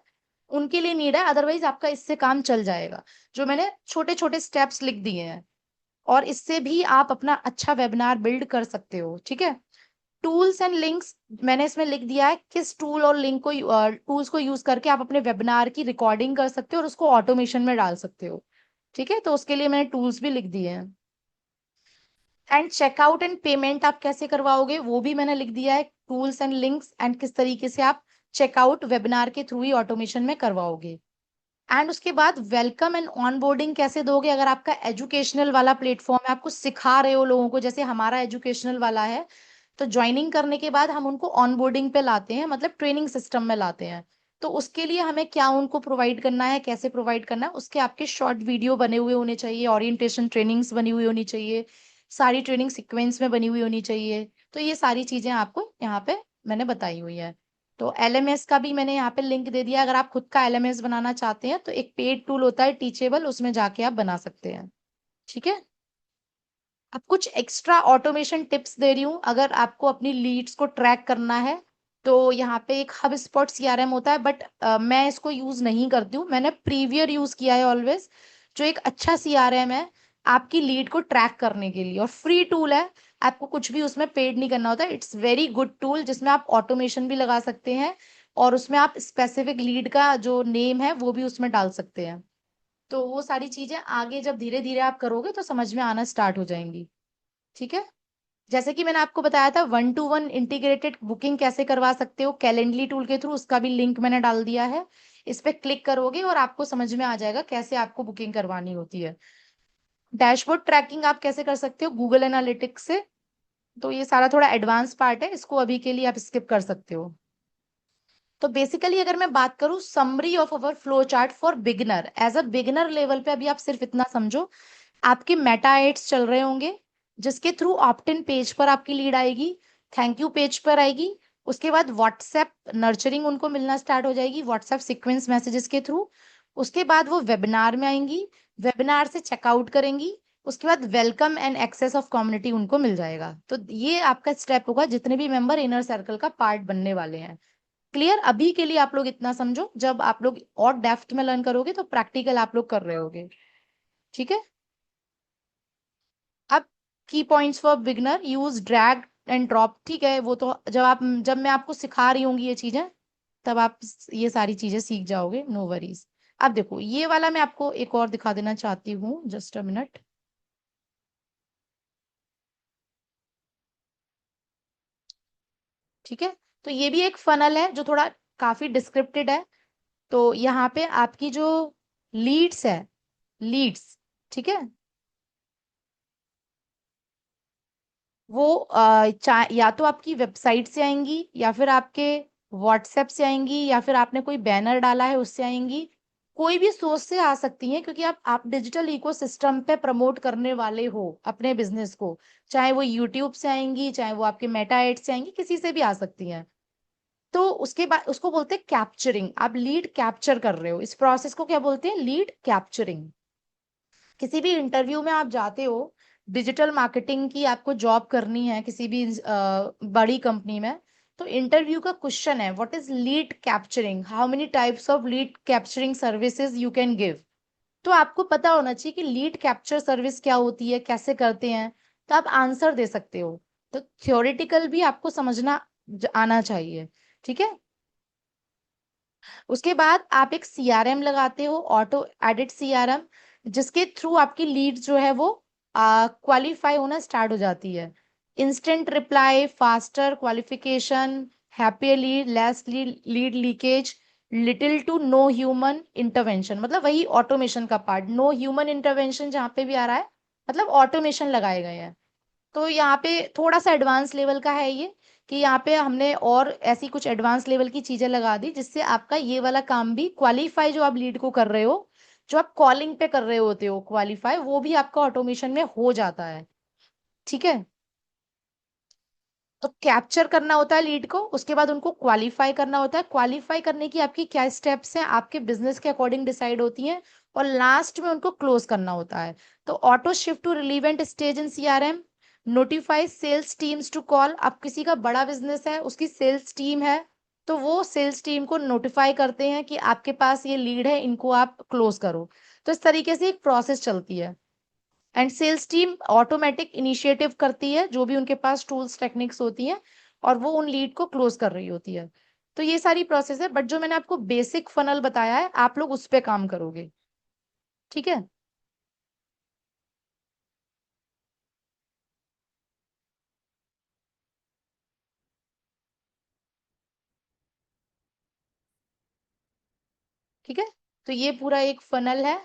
उनके लिए नीड है। अदरवाइज आपका इससे काम चल जाएगा, जो मैंने छोटे छोटे स्टेप्स लिख दिए हैं, और इससे भी आप अपना अच्छा वेबिनार बिल्ड कर सकते हो। ठीक है। टूल्स एंड लिंक्स मैंने इसमें लिख दिया है, किस टूल और लिंक को टूल्स को यूज करके आप अपने वेबिनार की रिकॉर्डिंग कर सकते हो और उसको ऑटोमेशन में डाल सकते हो। ठीक है, तो उसके लिए मैंने टूल्स भी लिख दिए हैं। एंड चेकआउट एंड पेमेंट आप कैसे करवाओगे वो भी मैंने लिख दिया है, टूल्स एंड लिंक्स, एंड किस तरीके से आप चेकआउट वेबिनार के थ्रू ही ऑटोमेशन में करवाओगे। एंड उसके बाद वेलकम एंड ऑनबोर्डिंग कैसे दोगे। अगर आपका एजुकेशनल वाला प्लेटफॉर्म है, आपको सिखा रहे हो लोगों को, जैसे हमारा एजुकेशनल वाला है, तो ज्वाइनिंग करने के बाद हम उनको ऑनबोर्डिंग पे लाते हैं, मतलब ट्रेनिंग सिस्टम में लाते हैं। तो उसके लिए हमें क्या उनको प्रोवाइड करना है, कैसे प्रोवाइड करना है, उसके आपके शॉर्ट वीडियो बने हुए होने चाहिए, ओरिएंटेशन ट्रेनिंग्स बनी हुई होनी चाहिए, सारी ट्रेनिंग सीक्वेंस में बनी हुई होनी चाहिए। तो ये सारी चीजें आपको यहाँ पे मैंने बताई हुई है। तो एलएमएस का भी मैंने यहाँ पे लिंक दे दिया, अगर आप खुद का एलएमएस बनाना चाहते हैं तो एक पेड टूल होता है टीचेबल, उसमें जाके आप बना सकते हैं। ठीक है। अब कुछ एक्स्ट्रा ऑटोमेशन टिप्स दे रही हूँ, अगर आपको अपनी लीड्स को ट्रैक करना है तो यहाँ पे एक हब स्पॉट सीआरएम होता है, बट मैं इसको यूज नहीं करती हूँ, मैंने प्रीवियर यूज किया है ऑलवेज, जो एक अच्छा सीआरएम है आपकी लीड को ट्रैक करने के लिए, और फ्री टूल है, आपको कुछ भी उसमें पेड नहीं करना होता। इट्स वेरी गुड टूल जिसमें आप ऑटोमेशन भी लगा सकते हैं और उसमें आप स्पेसिफिक लीड का जो नेम है वो भी उसमें डाल सकते हैं। तो वो सारी चीजें आगे जब धीरे धीरे आप करोगे तो समझ में आना स्टार्ट हो जाएंगी। ठीक है। जैसे कि मैंने आपको बताया था 1-to-1 इंटीग्रेटेड बुकिंग कैसे करवा सकते हो कैलेंडली टूल के थ्रू, उसका भी लिंक मैंने डाल दिया है। इस पे क्लिक करोगे और आपको समझ में आ जाएगा कैसे आपको बुकिंग करवानी होती है। डैशबोर्ड ट्रैकिंग आप कैसे कर सकते हो गूगल एनालिटिक्स से, तो ये सारा थोड़ा एडवांस पार्ट है, इसको अभी के लिए आप स्किप कर सकते हो। तो बेसिकली अगर मैं बात करूं summary of our flow chart for beginner, as a beginner level पे अभी आप सिर्फ इतना समझो, आपके मेटा एड्स चल रहे होंगे जिसके थ्रू ऑप्ट इन पेज पर आपकी लीड आएगी, थैंक यू पेज पर आएगी, उसके बाद व्हाट्सएप नर्चरिंग उनको मिलना स्टार्ट हो जाएगी व्हाट्सएप सीक्वेंस मैसेजेस के थ्रू, उसके बाद वो वेबिनार में आएंगी, वेबिनार से चेकआउट करेंगी, उसके बाद welcome and access of community उनको मिल जाएगा। तो ये आपका स्टेप होगा जितने भी मेंबर इनर सर्कल का पार्ट बनने वाले हैं। क्लियर। अभी के लिए आप लोग इतना समझो, जब आप लोग और डेप्थ में लर्न करोगे तो प्रैक्टिकल आप लोग कर रहे होगे। ठीक है। अब की points for beginner, use drag and drop. ठीक है, वो तो जब मैं आपको सिखा रही होंगी ये चीजें तब आप ये सारी चीजें सीख जाओगे, नो वरीज। अब देखो ये वाला मैं आपको एक और दिखा देना चाहती हूँ, जस्ट अ मिनट। ठीक है। तो ये भी एक फनल है जो थोड़ा काफी डिस्क्रिप्टेड है। तो यहाँ पे आपकी जो लीड्स है, लीड्स, ठीक है, वो या तो आपकी वेबसाइट से आएंगी या फिर आपके व्हाट्सएप से आएंगी या फिर आपने कोई बैनर डाला है उससे आएंगी, कोई भी सोर्स से आ सकती हैं, क्योंकि आप डिजिटल इकोसिस्टम पे प्रमोट करने वाले हो अपने बिजनेस को। चाहे वो यूट्यूब से आएंगी, चाहे वो आपके मेटा एड से आएंगी, किसी से भी आ सकती हैं। तो उसके बाद उसको बोलते हैं कैप्चरिंग, आप लीड कैप्चर कर रहे हो, इस प्रोसेस को क्या बोलते हैं, लीड कैप्चरिंग। किसी भी इंटरव्यू में आप जाते हो, डिजिटल मार्केटिंग की आपको जॉब करनी है किसी भी बड़ी कंपनी में, तो इंटरव्यू का क्वेश्चन है what is lead capturing, how many types of lead capturing services you can give. तो आपको पता होना चाहिए कि लीड कैप्चर सर्विस क्या होती है, कैसे करते हैं, तो आप आंसर दे सकते हो। तो थ्योरेटिकल भी आपको समझना आना चाहिए। ठीक है। उसके बाद आप एक सीआरएम लगाते हो, ऑटो एडिट सीआरएम, जिसके थ्रू आपकी लीड जो है वो क्वालिफाई होना स्टार्ट हो जाती है। Instant reply, faster qualification, happier lead, less lead leakage, little to no human intervention, मतलब वही ऑटोमेशन का पार्ट, नो ह्यूमन इंटरवेंशन जहाँ पे भी आ रहा है मतलब ऑटोमेशन लगाए गए हैं। तो यहाँ पे थोड़ा सा एडवांस लेवल का है ये, कि यहाँ पे हमने और ऐसी कुछ एडवांस लेवल की चीजें लगा दी जिससे आपका ये वाला काम भी क्वालिफाई, जो आप लीड को कर रहे हो, जो आप कॉलिंग पे कर रहे होते हो क्वालिफाई, वो भी आपका ऑटोमेशन में हो जाता है। ठीक है। तो कैप्चर करना होता है लीड को, उसके बाद उनको क्वालिफाई करना होता है। क्वालिफाई करने की आपकी क्या स्टेप्स हैं, आपके बिजनेस के अकॉर्डिंग डिसाइड होती हैं, और लास्ट में उनको क्लोज करना होता है। तो auto shift to relevant stage in CRM, notify sales teams to call. अब किसी का बड़ा बिजनेस है, उसकी सेल्स टीम है, तो वो सेल्स टीम को नोटिफाई करते हैं कि आपके पास ये लीड है, इनको आप क्लोज करो। तो इस तरीके से एक प्रोसेस चलती है। And sales team automatic initiative करती है, जो भी उनके पास टूल्स टेक्निक्स होती हैं, और वो उन लीड को क्लोज कर रही होती है। तो ये सारी प्रोसेस है, बट जो मैंने आपको बेसिक फनल बताया है, आप लोग उस पे काम करोगे। ठीक है। ठीक है, तो ये पूरा एक फनल है।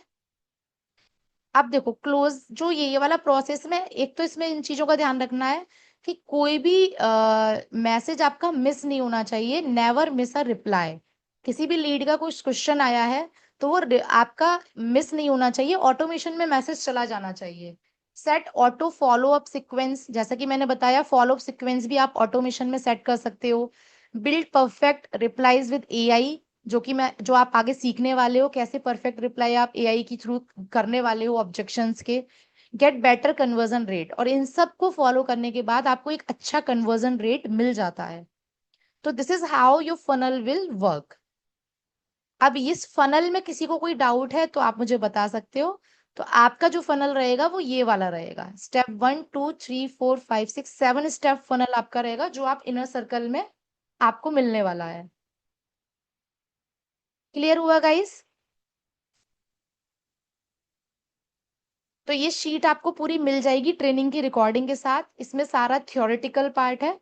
अब देखो क्लोज जो ये वाला प्रोसेस में, एक तो इसमें इन चीजों का ध्यान रखना है कि कोई भी मैसेज आपका मिस नहीं होना चाहिए। Never miss a reply. किसी भी लीड का कुछ क्वेश्चन आया है तो वो आपका मिस नहीं होना चाहिए, ऑटोमेशन में मैसेज चला जाना चाहिए। Set auto follow up sequence, जैसा कि मैंने बताया, फॉलो अप सीक्वेंस भी आप ऑटोमेशन में सेट कर सकते हो। Build perfect replies with AI, जो आप आगे सीखने वाले हो, कैसे परफेक्ट रिप्लाई आप एआई के थ्रू करने वाले हो ऑब्जेक्शंस के। गेट बेटर कन्वर्जन रेट, और इन सब को फॉलो करने के बाद आपको एक अच्छा कन्वर्जन रेट मिल जाता है। तो this is how your funnel will work. अब इस फनल में किसी को कोई डाउट है तो आप मुझे बता सकते हो। तो आपका जो फनल रहेगा वो ये वाला रहेगा, स्टेप 1 2 3 4 5 6 7 स्टेप फनल आपका रहेगा, जो आप इनर सर्कल में आपको मिलने वाला है। क्लियर हुआ गाइस? तो ये शीट आपको पूरी मिल जाएगी ट्रेनिंग की रिकॉर्डिंग के साथ। इसमें सारा थ्योरेटिकल पार्ट है।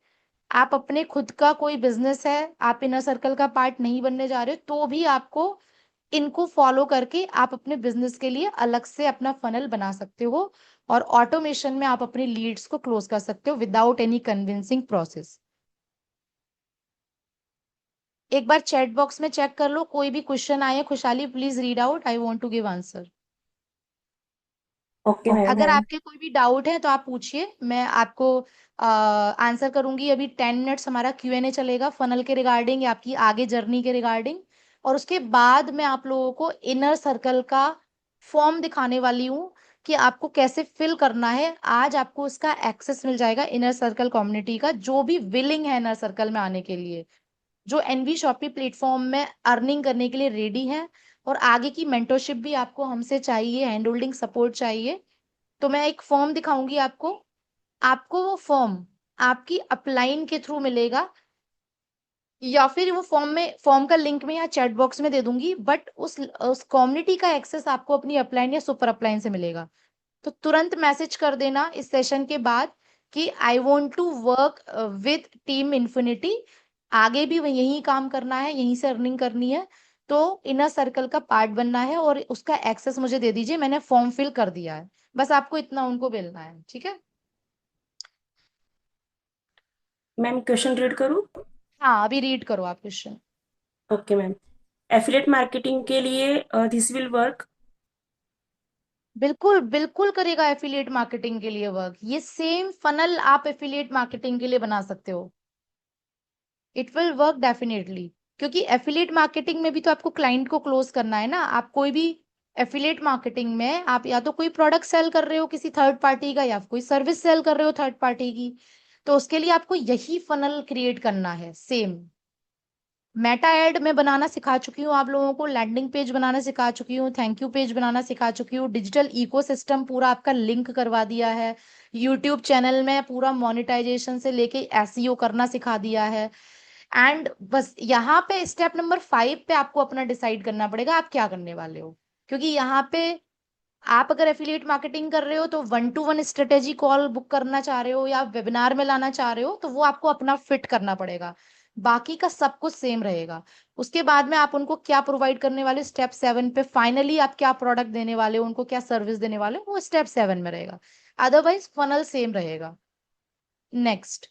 आप अपने खुद का कोई बिजनेस है, आप इनर सर्कल का पार्ट नहीं बनने जा रहे हो, तो भी आपको इनको फॉलो करके आप अपने बिजनेस के लिए अलग से अपना फनल बना सकते हो, और ऑटोमेशन में आप अपने लीड्स को क्लोज कर सकते हो विदाउट एनी कन्विंसिंग प्रोसेस। एक बार चैट बॉक्स में चेक कर लो, कोई भी क्वेश्चन आए खुशहाली please read out, I want to give answer. Okay ma'am अगर है। आपके कोई भी डाउट है तो आप पूछिए, मैं आपको आंसर करूंगी। अभी 10 मिनट्स हमारा क्यूएनए चलेगा फनल के रिगार्डिंग, या आपकी आगे जर्नी के रिगार्डिंग। और उसके बाद मैं आप लोगों को इनर सर्कल का फॉर्म दिखाने वाली हूँ कि आपको कैसे फिल करना है। आज आपको इसका एक्सेस मिल जाएगा इनर सर्कल कम्युनिटी का, जो भी विलिंग है इनर सर्कल में आने के लिए, जो एनवी शॉपी प्लेटफॉर्म में अर्निंग करने के लिए रेडी है, और आगे की मेंटरशिप भी आपको हमसे चाहिए, हैंड होल्डिंग सपोर्ट चाहिए। तो मैं एक फॉर्म दिखाऊंगी आपको। आपको वो फॉर्म आपकी अपलाइन के थ्रू मिलेगा, या फिर वो फॉर्म का लिंक मैं यहाँ चैट बॉक्स में दे दूंगी, बट उस कम्युनिटी का एक्सेस आपको अपनी अपलाइन या सुपर अपलाइन से मिलेगा। तो तुरंत मैसेज कर देना इस सेशन के बाद कि I want to work with Team Infinity. आगे भी वही यही काम करना है, यहीं से अर्निंग करनी है, तो इनर सर्कल का पार्ट बनना है, और उसका एक्सेस मुझे दे दीजिए, मैंने फॉर्म फिल कर दिया है। बस आपको इतना उनको मिलना है। ठीक है। मैम क्वेश्चन रीड करूँ? हाँ, अभी रीड करो आप question. Okay ma'am. Affiliate marketing के लिए दिस विल वर्क। बिल्कुल बिल्कुल करेगा एफिलिएट मार्केटिंग के लिए वर्क। ये सेम फनल आप एफिलिएट मार्केटिंग के लिए बना सकते हो। इट विल वर्क डेफिनेटली, क्योंकि एफिलिएट मार्केटिंग में भी तो आपको क्लाइंट को क्लोज करना है ना। आप कोई भी एफिलिएट मार्केटिंग में आप या तो कोई प्रोडक्ट सेल कर रहे हो किसी थर्ड पार्टी का, या कोई सर्विस सेल कर रहे हो थर्ड पार्टी की, तो उसके लिए आपको यही फनल क्रिएट करना है सेम। मेटा एड में बनाना सिखा चुकी हूँ आप लोगों को, लैंडिंग पेज बनाना सिखा चुकी हूँ, थैंक यू पेज बनाना सिखा चुकी हूँ, डिजिटल इकोसिस्टम पूरा आपका लिंक करवा दिया है, यूट्यूब चैनल में पूरा मोनेटाइजेशन से लेके एसईओ करना सिखा दिया है। एंड बस यहाँ पे स्टेप नंबर 5 पे आपको अपना डिसाइड करना पड़ेगा आप क्या करने वाले हो। क्योंकि यहाँ पे आप अगर एफिलिएट मार्केटिंग कर रहे हो तो 1-to-1 स्ट्रेटेजी कॉल बुक करना चाह रहे हो, या वेबिनार में लाना चाह रहे हो, तो वो आपको अपना फिट करना पड़ेगा। बाकी का सब कुछ सेम रहेगा। उसके बाद में आप उनको क्या प्रोवाइड करने वाले, स्टेप 7 पे फाइनली आप क्या प्रोडक्ट देने वाले हो, उनको क्या सर्विस देने वाले हो, वो स्टेप 7 में रहेगा। अदरवाइज फनल सेम रहेगा। नेक्स्ट।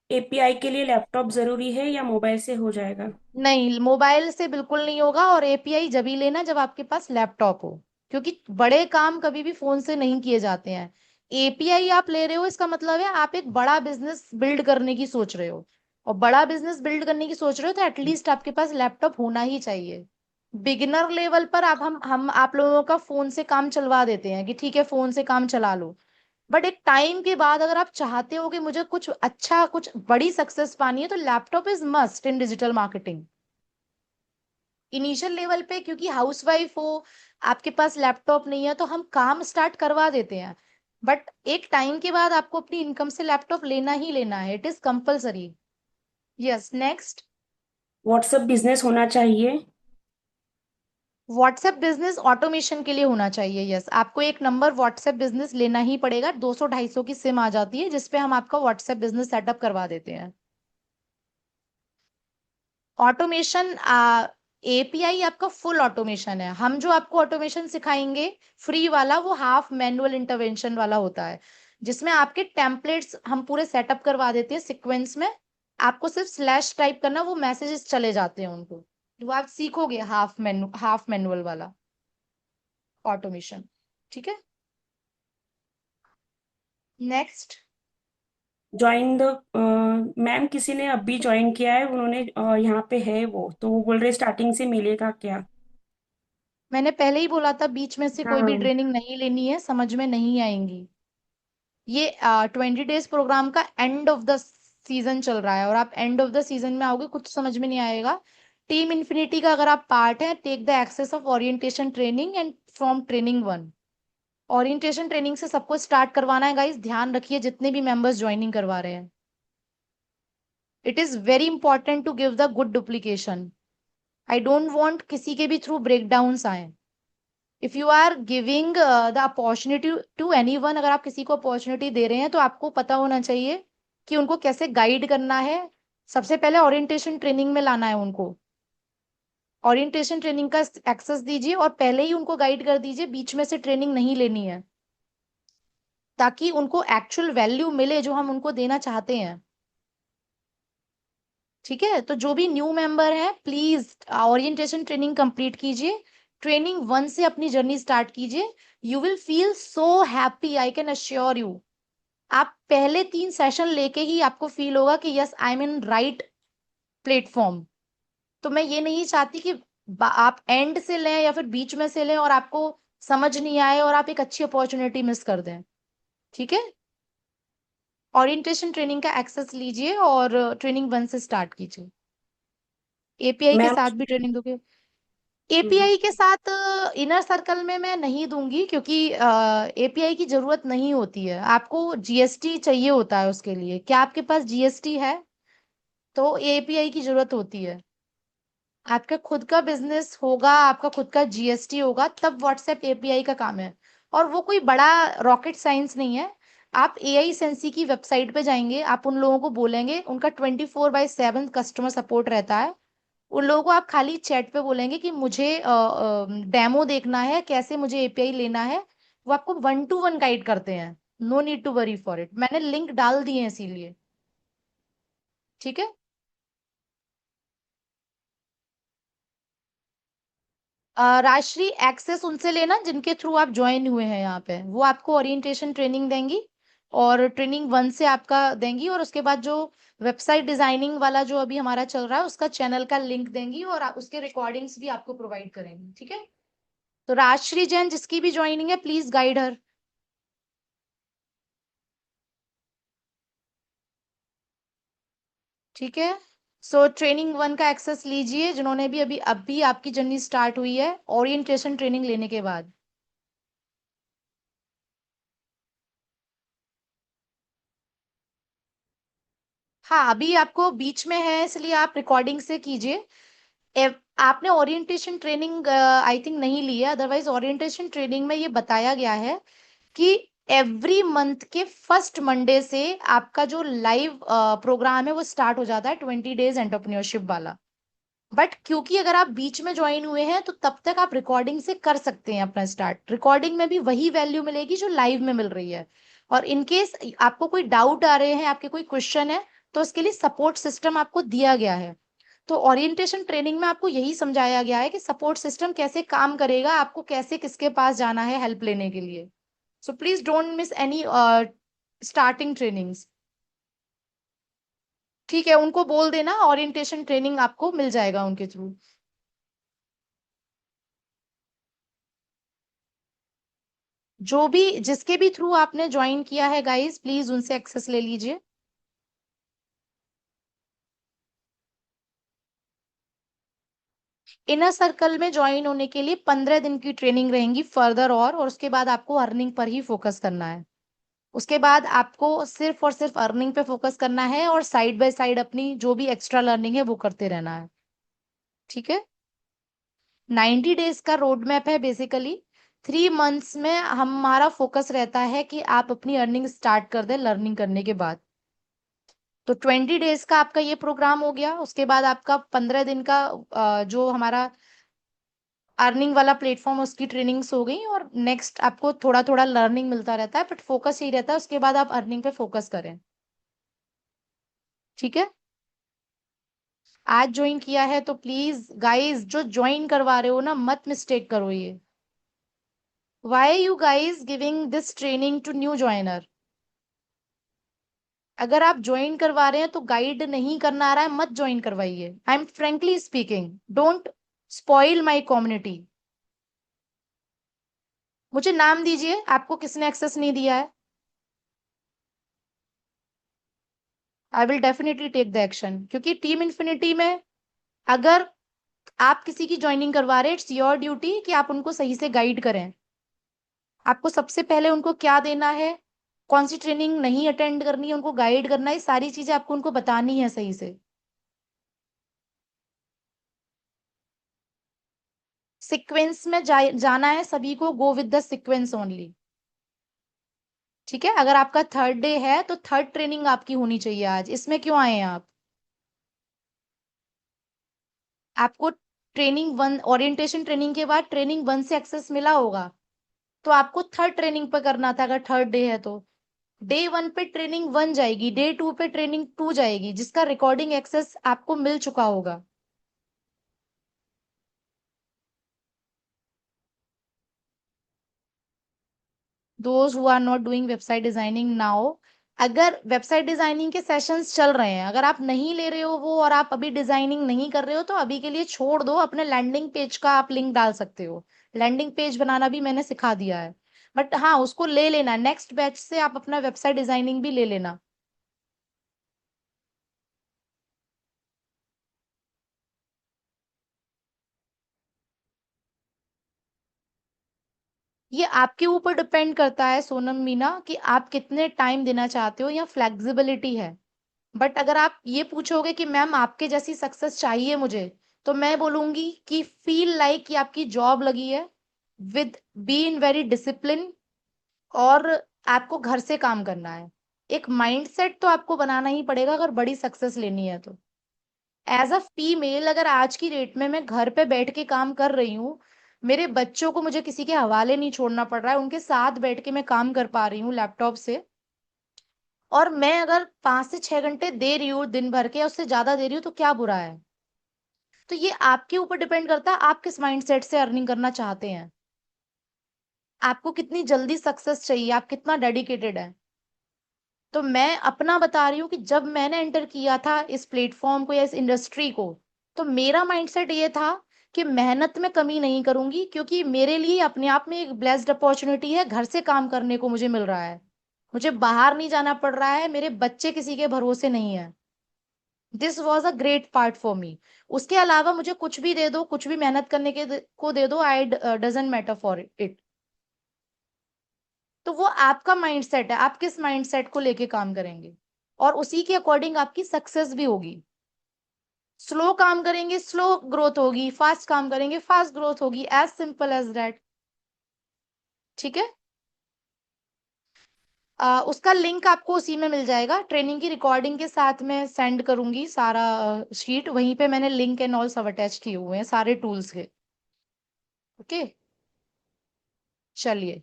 एपीआई के लिए लैपटॉप जरूरी है या मोबाइल से हो जाएगा? नहीं, मोबाइल से बिल्कुल नहीं होगा, और एपीआई जब ही लेना जब आपके पास लैपटॉप हो, क्योंकि बड़े काम कभी भी फोन से नहीं किए जाते हैं। एपीआई आप ले रहे हो, इसका मतलब है आप एक बड़ा बिजनेस बिल्ड करने की सोच रहे हो, और बड़ा बिजनेस बिल्ड करने की सोच रहे हो तो एटलीस्ट आपके पास लैपटॉप होना ही चाहिए। बिगिनर लेवल पर आप हम आप लोगों का फोन से काम चलवा देते हैं कि ठीक है फोन से काम चला लो। बट एक टाइम के बाद अगर आप चाहते हो कि मुझे कुछ अच्छा, कुछ बड़ी सक्सेस पानी है, तो laptop is must in digital marketing. Initial level पे क्योंकि हाउसवाइफ हो, आपके पास लैपटॉप नहीं है, तो हम काम स्टार्ट करवा देते हैं। बट एक टाइम के बाद आपको अपनी इनकम से लैपटॉप लेना ही लेना है, it is compulsory. Yes, next. WhatsApp business होना चाहिए। व्हाट्सएप बिजनेस ऑटोमेशन के लिए होना चाहिए। यस, आपको एक नंबर व्हाट्सएप बिजनेस लेना ही पड़ेगा। 200-250 की सिम आ जाती है जिसपे हम आपका व्हाट्सएप बिजनेस सेटअप करवा देते हैं। ऑटोमेशन, एपीआई आपका फुल ऑटोमेशन है। हम जो आपको ऑटोमेशन सिखाएंगे फ्री वाला, वो हाफ मैनुअल इंटरवेंशन वाला होता है, जिसमें आपके टेम्पलेट्स हम पूरे सेटअप करवा देते हैं सीक्वेंस में। आपको सिर्फ स्लैश टाइप करना, वो मैसेजेस चले जाते हैं उनको। वो आप सीखोगे हाफ मैनुअल वाला ऑटोमेशन। ठीक है, नेक्स्ट। ज्वाइन द मैम, किसी ने अभी ज्वाइन किया है, उन्होंने यहाँ पे है वो, तो वो बोल रहे स्टार्टिंग से मिलेगा क्या? मैंने पहले ही बोला था, बीच में से कोई भी हाँ। ट्रेनिंग नहीं लेनी है, समझ में नहीं आएंगी। ये 20 डेज प्रोग्राम का एंड ऑफ द सीजन चल रहा है, और आप एंड ऑफ द सीजन में आओगे कुछ समझ में नहीं आएगा। टीम इन्फिनिटी का अगर आप पार्ट है, take the access of orientation training and from training 1। Orientation training से सबको स्टार्ट करवाना है गाइस, ध्यान रखिए जितने भी मेंबर्स ज्वाइनिंग करवा रहे हैं। It is very important to give the good duplication. I don't want किसी के भी थ्रू ब्रेकडाउन्स आए। If you are giving the opportunity to anyone, अगर आप किसी को अपॉर्चुनिटी दे रहे हैं, तो आपको पता होना चाहिए कि उनको कैसे गाइड करना है। सबसे पहले ओरिएंटेशन ट्रेनिंग में लाना है उनको। ओरिएंटेशन ट्रेनिंग का एक्सेस दीजिए और पहले ही उनको गाइड कर दीजिए, बीच में से ट्रेनिंग नहीं लेनी है, ताकि उनको एक्चुअल वैल्यू मिले जो हम उनको देना चाहते हैं। ठीक है, तो जो भी न्यू मेंबर है, प्लीज ओरिएंटेशन ट्रेनिंग कंप्लीट कीजिए। ट्रेनिंग 1 से अपनी जर्नी स्टार्ट कीजिए। You will feel so happy, I can assure you. आप पहले 3 सेशन लेके ही आपको फील होगा कि yes, I am in right platform. तो मैं ये नहीं चाहती कि आप एंड से लें या फिर बीच में से लें और आपको समझ नहीं आए और आप एक अच्छी अपॉर्चुनिटी मिस कर दें। ठीक है, ओरिएंटेशन ट्रेनिंग का एक्सेस लीजिए और ट्रेनिंग 1 से स्टार्ट कीजिए। एपीआई के मैम। साथ भी ट्रेनिंग दोगे? हम्म। एपीआई के साथ इनर सर्कल में मैं नहीं दूंगी, क्योंकि एपीआई की जरूरत नहीं होती है। आपको जीएसटी चाहिए होता है उसके लिए। क्या आपके पास जीएसटी है? तो एपीआई की जरूरत होती है। आपका खुद का बिजनेस होगा, आपका खुद का जीएसटी होगा, तब व्हाट्सएप एपीआई का काम है। और वो कोई बड़ा रॉकेट साइंस नहीं है। आप एआई सेंसी की वेबसाइट पे जाएंगे, आप उन लोगों को बोलेंगे, उनका 24/7 कस्टमर सपोर्ट रहता है। उन लोगों को आप खाली चैट पे बोलेंगे कि मुझे डेमो देखना है, कैसे मुझे एपीआई लेना है। वो आपको 1 to 1 गाइड करते हैं। No need to worry for it, मैंने लिंक डाल दिए हैं इसीलिए। ठीक है, राजश्री, एक्सेस उनसे लेना जिनके थ्रू आप ज्वाइन हुए हैं यहाँ पे। वो आपको ओरिएंटेशन ट्रेनिंग देंगी और ट्रेनिंग 1 से आपका देंगी, और उसके बाद जो वेबसाइट डिजाइनिंग वाला जो अभी हमारा चल रहा है उसका चैनल का लिंक देंगी, और उसके रिकॉर्डिंग्स भी आपको प्रोवाइड करेंगी। ठीक है, तो राजश्री जैन जिसकी भी ज्वाइनिंग है, प्लीज गाइड हर। ठीक है, सो ट्रेनिंग 1 का एक्सेस लीजिए जिन्होंने भी अभी अभी आपकी जर्नी स्टार्ट हुई है ओरिएंटेशन ट्रेनिंग लेने के बाद। हाँ, अभी आपको बीच में है इसलिए आप रिकॉर्डिंग से कीजिए। आपने ओरिएंटेशन ट्रेनिंग आई थिंक नहीं ली है, अदरवाइज ओरिएंटेशन ट्रेनिंग में ये बताया गया है कि एवरी मंथ के फर्स्ट मंडे से आपका जो लाइव प्रोग्राम है वो स्टार्ट हो जाता है, 20 डेज एंटरप्रेन्योरशिप वाला। बट क्योंकि अगर आप बीच में ज्वाइन हुए हैं, तो तब तक आप रिकॉर्डिंग से कर सकते हैं अपना स्टार्ट। रिकॉर्डिंग में भी वही वैल्यू मिलेगी जो लाइव में मिल रही है। और इन केस आपको कोई डाउट आ रहे हैं, आपके कोई क्वेश्चन है, तो उसके लिए सपोर्ट सिस्टम आपको दिया गया है। तो ओरिएंटेशन ट्रेनिंग में आपको यही समझाया गया है कि सपोर्ट सिस्टम कैसे काम करेगा, आपको कैसे किसके पास जाना है हेल्प लेने के लिए। So please don't miss any starting trainings. ठीक है, उनको बोल देना ओरिएंटेशन ट्रेनिंग आपको मिल जाएगा उनके थ्रू। जो भी जिसके भी थ्रू आपने ज्वाइन किया है गाइस, प्लीज उनसे एक्सेस ले लीजिए। इनर सर्कल में ज्वाइन होने के लिए 15 दिन की ट्रेनिंग रहेंगी फर्दर, और उसके बाद आपको अर्निंग पर ही फोकस करना है। उसके बाद आपको सिर्फ और सिर्फ अर्निंग पे फोकस करना है, और साइड बाय साइड अपनी जो भी एक्स्ट्रा लर्निंग है वो करते रहना है। ठीक है। 90 डेज का रोड मैप है बेसिकली। 3 मंथ्स में हमारा फोकस रहता है कि आप अपनी अर्निंग स्टार्ट कर दें लर्निंग करने के बाद। तो 20 डेज का आपका ये प्रोग्राम हो गया। उसके बाद आपका 15 दिन का जो हमारा अर्निंग वाला प्लेटफॉर्म, उसकी ट्रेनिंग्स हो गई, और नेक्स्ट आपको थोड़ा थोड़ा लर्निंग मिलता रहता है, बट फोकस यही रहता है उसके बाद आप अर्निंग पे फोकस करें। ठीक है। आज ज्वाइन किया है तो प्लीज गाइस, जो ज्वाइन करवा रहे हो ना, मत मिस्टेक करो ये। Why you guys giving this training to new joiner? अगर आप ज्वाइन करवा रहे हैं तो गाइड नहीं करना आ रहा है, मत ज्वाइन करवाइए। I am frankly speaking, don't spoil my community. मुझे नाम दीजिए, आपको किसने एक्सेस नहीं दिया है। I will definitely take the action, क्योंकि टीम इन्फिनिटी में अगर आप किसी की ज्वाइनिंग करवा रहे हैं, इट्स योर ड्यूटी कि आप उनको सही से गाइड करें। आपको सबसे पहले उनको क्या देना है, कौन सी ट्रेनिंग नहीं अटेंड करनी है, उनको गाइड करना है, सारी चीजें आपको उनको बतानी है सही से। सीक्वेंस में जाना है सभी को, गो विद द सीक्वेंस ओनली। ठीक है। अगर आपका थर्ड डे है तो थर्ड ट्रेनिंग आपकी होनी चाहिए आज। इसमें क्यों आए हैं आप? आपको ट्रेनिंग 1, ओरिएंटेशन ट्रेनिंग के बाद ट्रेनिंग 1 से एक्सेस मिला होगा, तो आपको थर्ड ट्रेनिंग पे करना था। अगर थर्ड डे है तो डे 1 पे ट्रेनिंग 1 जाएगी, डे 2 पे ट्रेनिंग 2 जाएगी, जिसका रिकॉर्डिंग एक्सेस आपको मिल चुका होगा। Those who are not doing website designing now, अगर वेबसाइट डिजाइनिंग के सेशंस चल रहे हैं, अगर आप नहीं ले रहे हो वो, और आप अभी डिजाइनिंग नहीं कर रहे हो, तो अभी के लिए छोड़ दो। अपने लैंडिंग पेज का आप लिंक डाल सकते हो। लैंडिंग पेज बनाना भी मैंने सिखा दिया है। बट हाँ, उसको ले लेना, नेक्स्ट बैच से आप अपना वेबसाइट डिजाइनिंग भी ले लेना। ये आपके ऊपर डिपेंड करता है सोनम मीना, कि आप कितने टाइम देना चाहते हो, या फ्लेक्सिबिलिटी है। बट अगर आप ये पूछोगे कि मैम आपके जैसी सक्सेस चाहिए मुझे, तो मैं बोलूंगी कि फील लाइक कि आपकी जॉब लगी है, with be in very discipline, और आपको घर से काम करना है। एक माइंडसेट तो आपको बनाना ही पड़ेगा अगर बड़ी सक्सेस लेनी है तो। एज अ फीमेल, अगर आज की डेट में मैं घर पे बैठ के काम कर रही हूँ, मेरे बच्चों को मुझे किसी के हवाले नहीं छोड़ना पड़ रहा है, उनके साथ बैठ के मैं काम कर पा रही हूँ लैपटॉप से, और मैं अगर 5 से 6 घंटे दे रही हूँ दिन भर के, उससे ज्यादा दे रही हूँ, तो क्या बुरा है? तो ये आपके ऊपर डिपेंड करता है, आप किस माइंडसेट से अर्निंग करना चाहते हैं, आपको कितनी जल्दी सक्सेस चाहिए, आप कितना डेडिकेटेड है। तो मैं अपना बता रही हूँ कि जब मैंने एंटर किया था इस प्लेटफॉर्म को या इस इंडस्ट्री को, तो मेरा माइंडसेट ये था कि मेहनत में कमी नहीं करूंगी, क्योंकि मेरे लिए अपने आप में एक ब्लेस्ड अपॉर्चुनिटी है, घर से काम करने को मुझे मिल रहा है, मुझे बाहर नहीं जाना पड़ रहा है, मेरे बच्चे किसी के भरोसे नहीं है। This was a great part for me. उसके अलावा मुझे कुछ भी दे दो, कुछ भी मेहनत करने के को दे दो, आई डजेंट मैटर फॉर इट। तो वो आपका माइंडसेट है, आप किस माइंडसेट को लेके काम करेंगे, और उसी के अकॉर्डिंग आपकी सक्सेस भी होगी। स्लो काम करेंगे, स्लो ग्रोथ होगी, फास्ट काम करेंगे, फास्ट ग्रोथ होगी, एज सिंपल एज दैट। ठीक है। उसका लिंक आपको उसी में मिल जाएगा, ट्रेनिंग की रिकॉर्डिंग के साथ में सेंड करूंगी सारा शीट, वहीं पे मैंने लिंक एंड ऑल सब अटैच किए हुए हैं सारे टूल्स के। ओके। चलिए।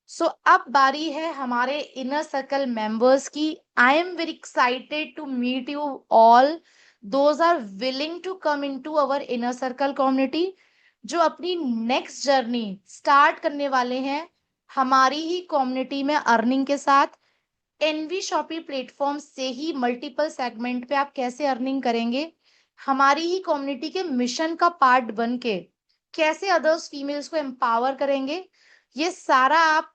सो अब बारी है हमारे इनर सर्कल मेंबर्स की। I am very excited to meet you all, those are willing to come into our inner circle community, जो अपनी नेक्स्ट जर्नी स्टार्ट करने वाले हैं हमारी ही कम्युनिटी में अर्निंग के साथ। एनवी शॉपी प्लेटफॉर्म से ही मल्टीपल सेगमेंट पे आप कैसे अर्निंग करेंगे, हमारी ही कम्युनिटी के मिशन का पार्ट बन के कैसे अदर्स फीमेल्स को एम्पावर करेंगे, ये सारा आप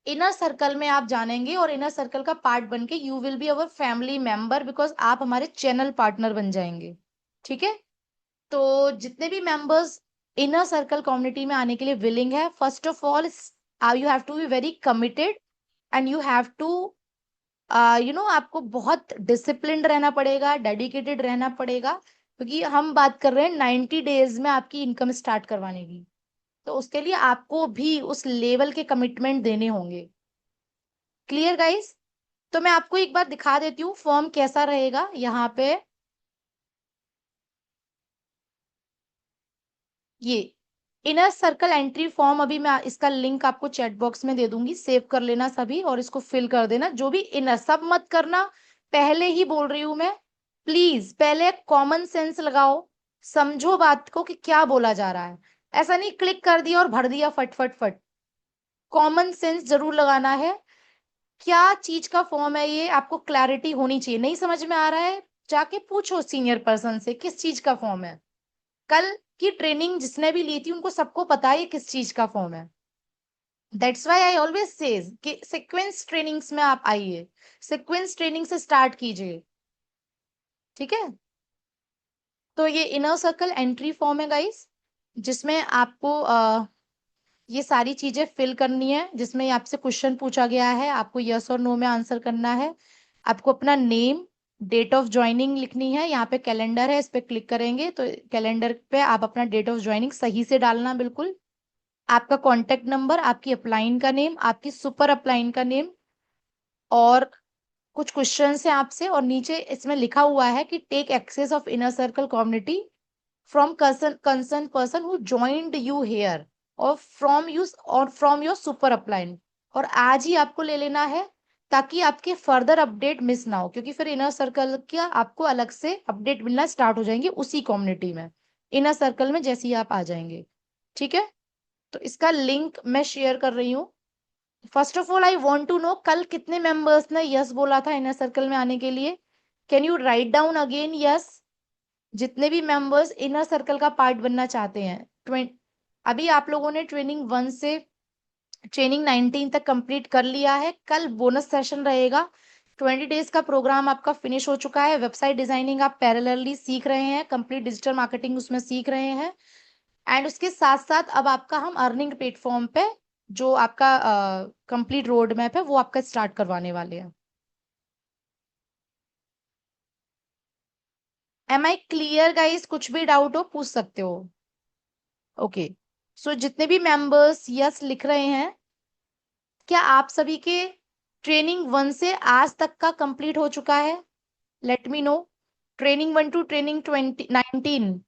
इनर सर्कल में आप जानेंगे और इनर सर्कल का पार्ट बन के you will be our family member, because आप हमारे चैनल पार्टनर बन जाएंगे। ठीक है। तो जितने भी मेंबर्स इनर सर्कल कम्युनिटी में आने के लिए विलिंग है, first of all you have to be very committed and you have to आपको बहुत डिसिप्लिन्ड रहना पड़ेगा, डेडिकेटेड रहना पड़ेगा, क्योंकि हम बात कर रहे हैं 90 डेज में आपकी इनकम स्टार्ट करवाने की। तो उसके लिए आपको भी उस लेवल के कमिटमेंट देने होंगे। Clear guys? तो मैं आपको एक बार दिखा देती हूँ फॉर्म कैसा रहेगा यहाँ पे। ये इनर सर्कल एंट्री फॉर्म, अभी मैं इसका लिंक आपको चैट बॉक्स में दे दूंगी, सेव कर लेना सभी और इसको फिल कर देना। जो भी इनर, सब मत करना, पहले ही बोल रही हूं मैं, प्लीज पहले कॉमन सेंस लगाओ, समझो बात को कि क्या बोला जा रहा है। ऐसा नहीं क्लिक कर दिया और भर दिया फट फट फट। कॉमन सेंस जरूर लगाना है। क्या चीज का फॉर्म है ये, आपको क्लैरिटी होनी चाहिए। नहीं समझ में आ रहा है, जाके पूछो सीनियर पर्सन से किस चीज का फॉर्म है। कल की ट्रेनिंग जिसने भी ली थी उनको सबको पता है ये किस चीज का फॉर्म है। That's why I always says कि सीक्वेंस ट्रेनिंग्स में आप आइए, सीक्वेंस ट्रेनिंग से स्टार्ट कीजिए। ठीक है। तो ये इनर सर्कल एंट्री फॉर्म है गाइस, जिसमें आपको ये सारी चीजें फिल करनी है, जिसमें आपसे क्वेश्चन पूछा गया है, आपको यस और नो में आंसर करना है। आपको अपना नेम, डेट ऑफ ज्वाइनिंग लिखनी है। यहाँ पे कैलेंडर है, इस पे क्लिक करेंगे तो कैलेंडर पे आप अपना डेट ऑफ ज्वाइनिंग सही से डालना बिल्कुल। आपका कॉन्टेक्ट नंबर, आपकी अपलाइन का नेम, आपकी सुपर अपलाइन का नेम, और कुछ क्वेश्चन है आपसे। और नीचे इसमें लिखा हुआ है कि take access of inner circle community from concern person who joined you here, और फ्रॉम योर सुपर अपलाइन। और आज ही आपको ले लेना है, ताकि आपके फर्दर अपडेट मिस ना हो, क्योंकि फिर इनर सर्कल का आपको अलग से अपडेट मिलना स्टार्ट हो जाएंगे उसी कम्युनिटी में, इनर सर्कल में जैसे ही आप आ जाएंगे। ठीक है। तो इसका लिंक मैं शेयर कर रही हूँ। First of all I want to know, कल कितने मेंबर्स ने यस बोला था इनर सर्कल में आने के लिए? Can you write down again yes? जितने भी मेंबर्स इनर सर्कल का पार्ट बनना चाहते हैं। अभी आप लोगों ने ट्रेनिंग 1 से ट्रेनिंग 19 तक कंप्लीट कर लिया है। कल बोनस सेशन रहेगा। 20 डेज का प्रोग्राम आपका फिनिश हो चुका है। वेबसाइट डिजाइनिंग आप पैरेलली सीख रहे हैं, कंप्लीट डिजिटल मार्केटिंग उसमें सीख रहे हैं। एंड उसके साथ साथ अब आपका हम अर्निंग प्लेटफॉर्म पे जो आपका कंप्लीट रोड मैप है वो आपका स्टार्ट करवाने वाले हैं। Am I clear guys? कुछ भी डाउट हो पूछ सकते हो। ओके। सो जितने भी मेंबर्स यस लिख रहे हैं, क्या आप सभी के ट्रेनिंग 1 से आज तक का कंप्लीट हो चुका है? Let me know. Training 1 to training 19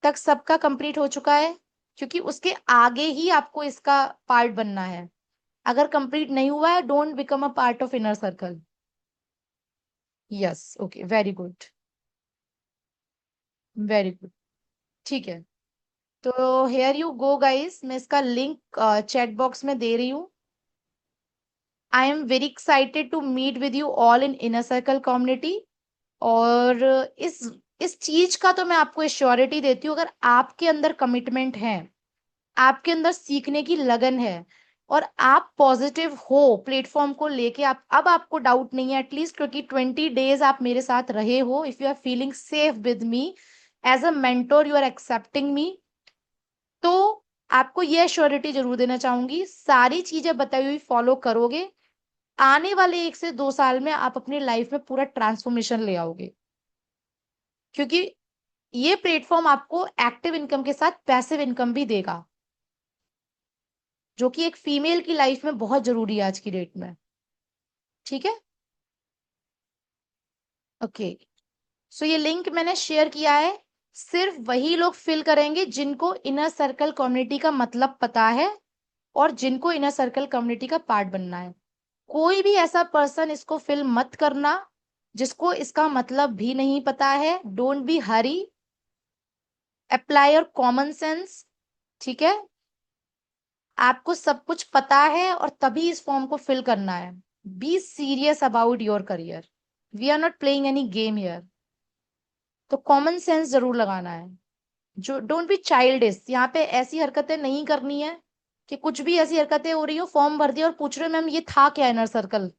तक सबका कंप्लीट हो चुका है, क्योंकि उसके आगे ही आपको इसका पार्ट बनना है। अगर कंप्लीट नहीं हुआ है, don't become a part of inner circle. Yes, okay, very good, very good. ठीक है। तो हेयर यू गो गाइस, मैं इसका लिंक चैट बॉक्स में दे रही हूँ। I am very excited to meet with you all in inner circle community. और इस इस चीज का तो मैं आपको एश्योरिटी देती हूँ, अगर आपके अंदर कमिटमेंट है, आपके अंदर सीखने की लगन है, और आप पॉजिटिव हो प्लेटफॉर्म को लेके, आप अब आपको डाउट नहीं है एटलीस्ट, क्योंकि 20 डेज आप मेरे साथ रहे हो, if you are feeling safe with me as a mentor, you are accepting me, तो आपको यह श्योरिटी जरूर देना चाहूंगी, सारी चीजें बताई हुई फॉलो करोगे, आने वाले 1 से 2 साल में आप अपनी लाइफ में पूरा ट्रांसफॉर्मेशन ले आओगे। क्योंकि ये प्लेटफॉर्म आपको एक्टिव इनकम के साथ पैसिव इनकम भी देगा, जो कि एक फीमेल की लाइफ में बहुत जरूरी है आज की डेट में। ठीक है। ओके। सो ये लिंक मैंने शेयर किया है। सिर्फ वही लोग फिल करेंगे जिनको इनर सर्कल कम्युनिटी का मतलब पता है, और जिनको इनर सर्कल कम्युनिटी का पार्ट बनना है। कोई भी ऐसा पर्सन इसको फिल मत करना जिसको इसका मतलब भी नहीं पता है। Don't be Hari, apply your common sense. ठीक है। आपको सब कुछ पता है और तभी इस फॉर्म को फिल करना है। Be serious about your career, we are not playing any game here. तो कॉमन सेंस जरूर लगाना है। जो डोंट बी चाइल्डिश, यहाँ पे ऐसी हरकतें नहीं करनी है कि कुछ भी ऐसी हरकतें हो रही हो, फॉर्म भर दिया और पूछ रहे हो मैम ये था क्या इनर सर्कल।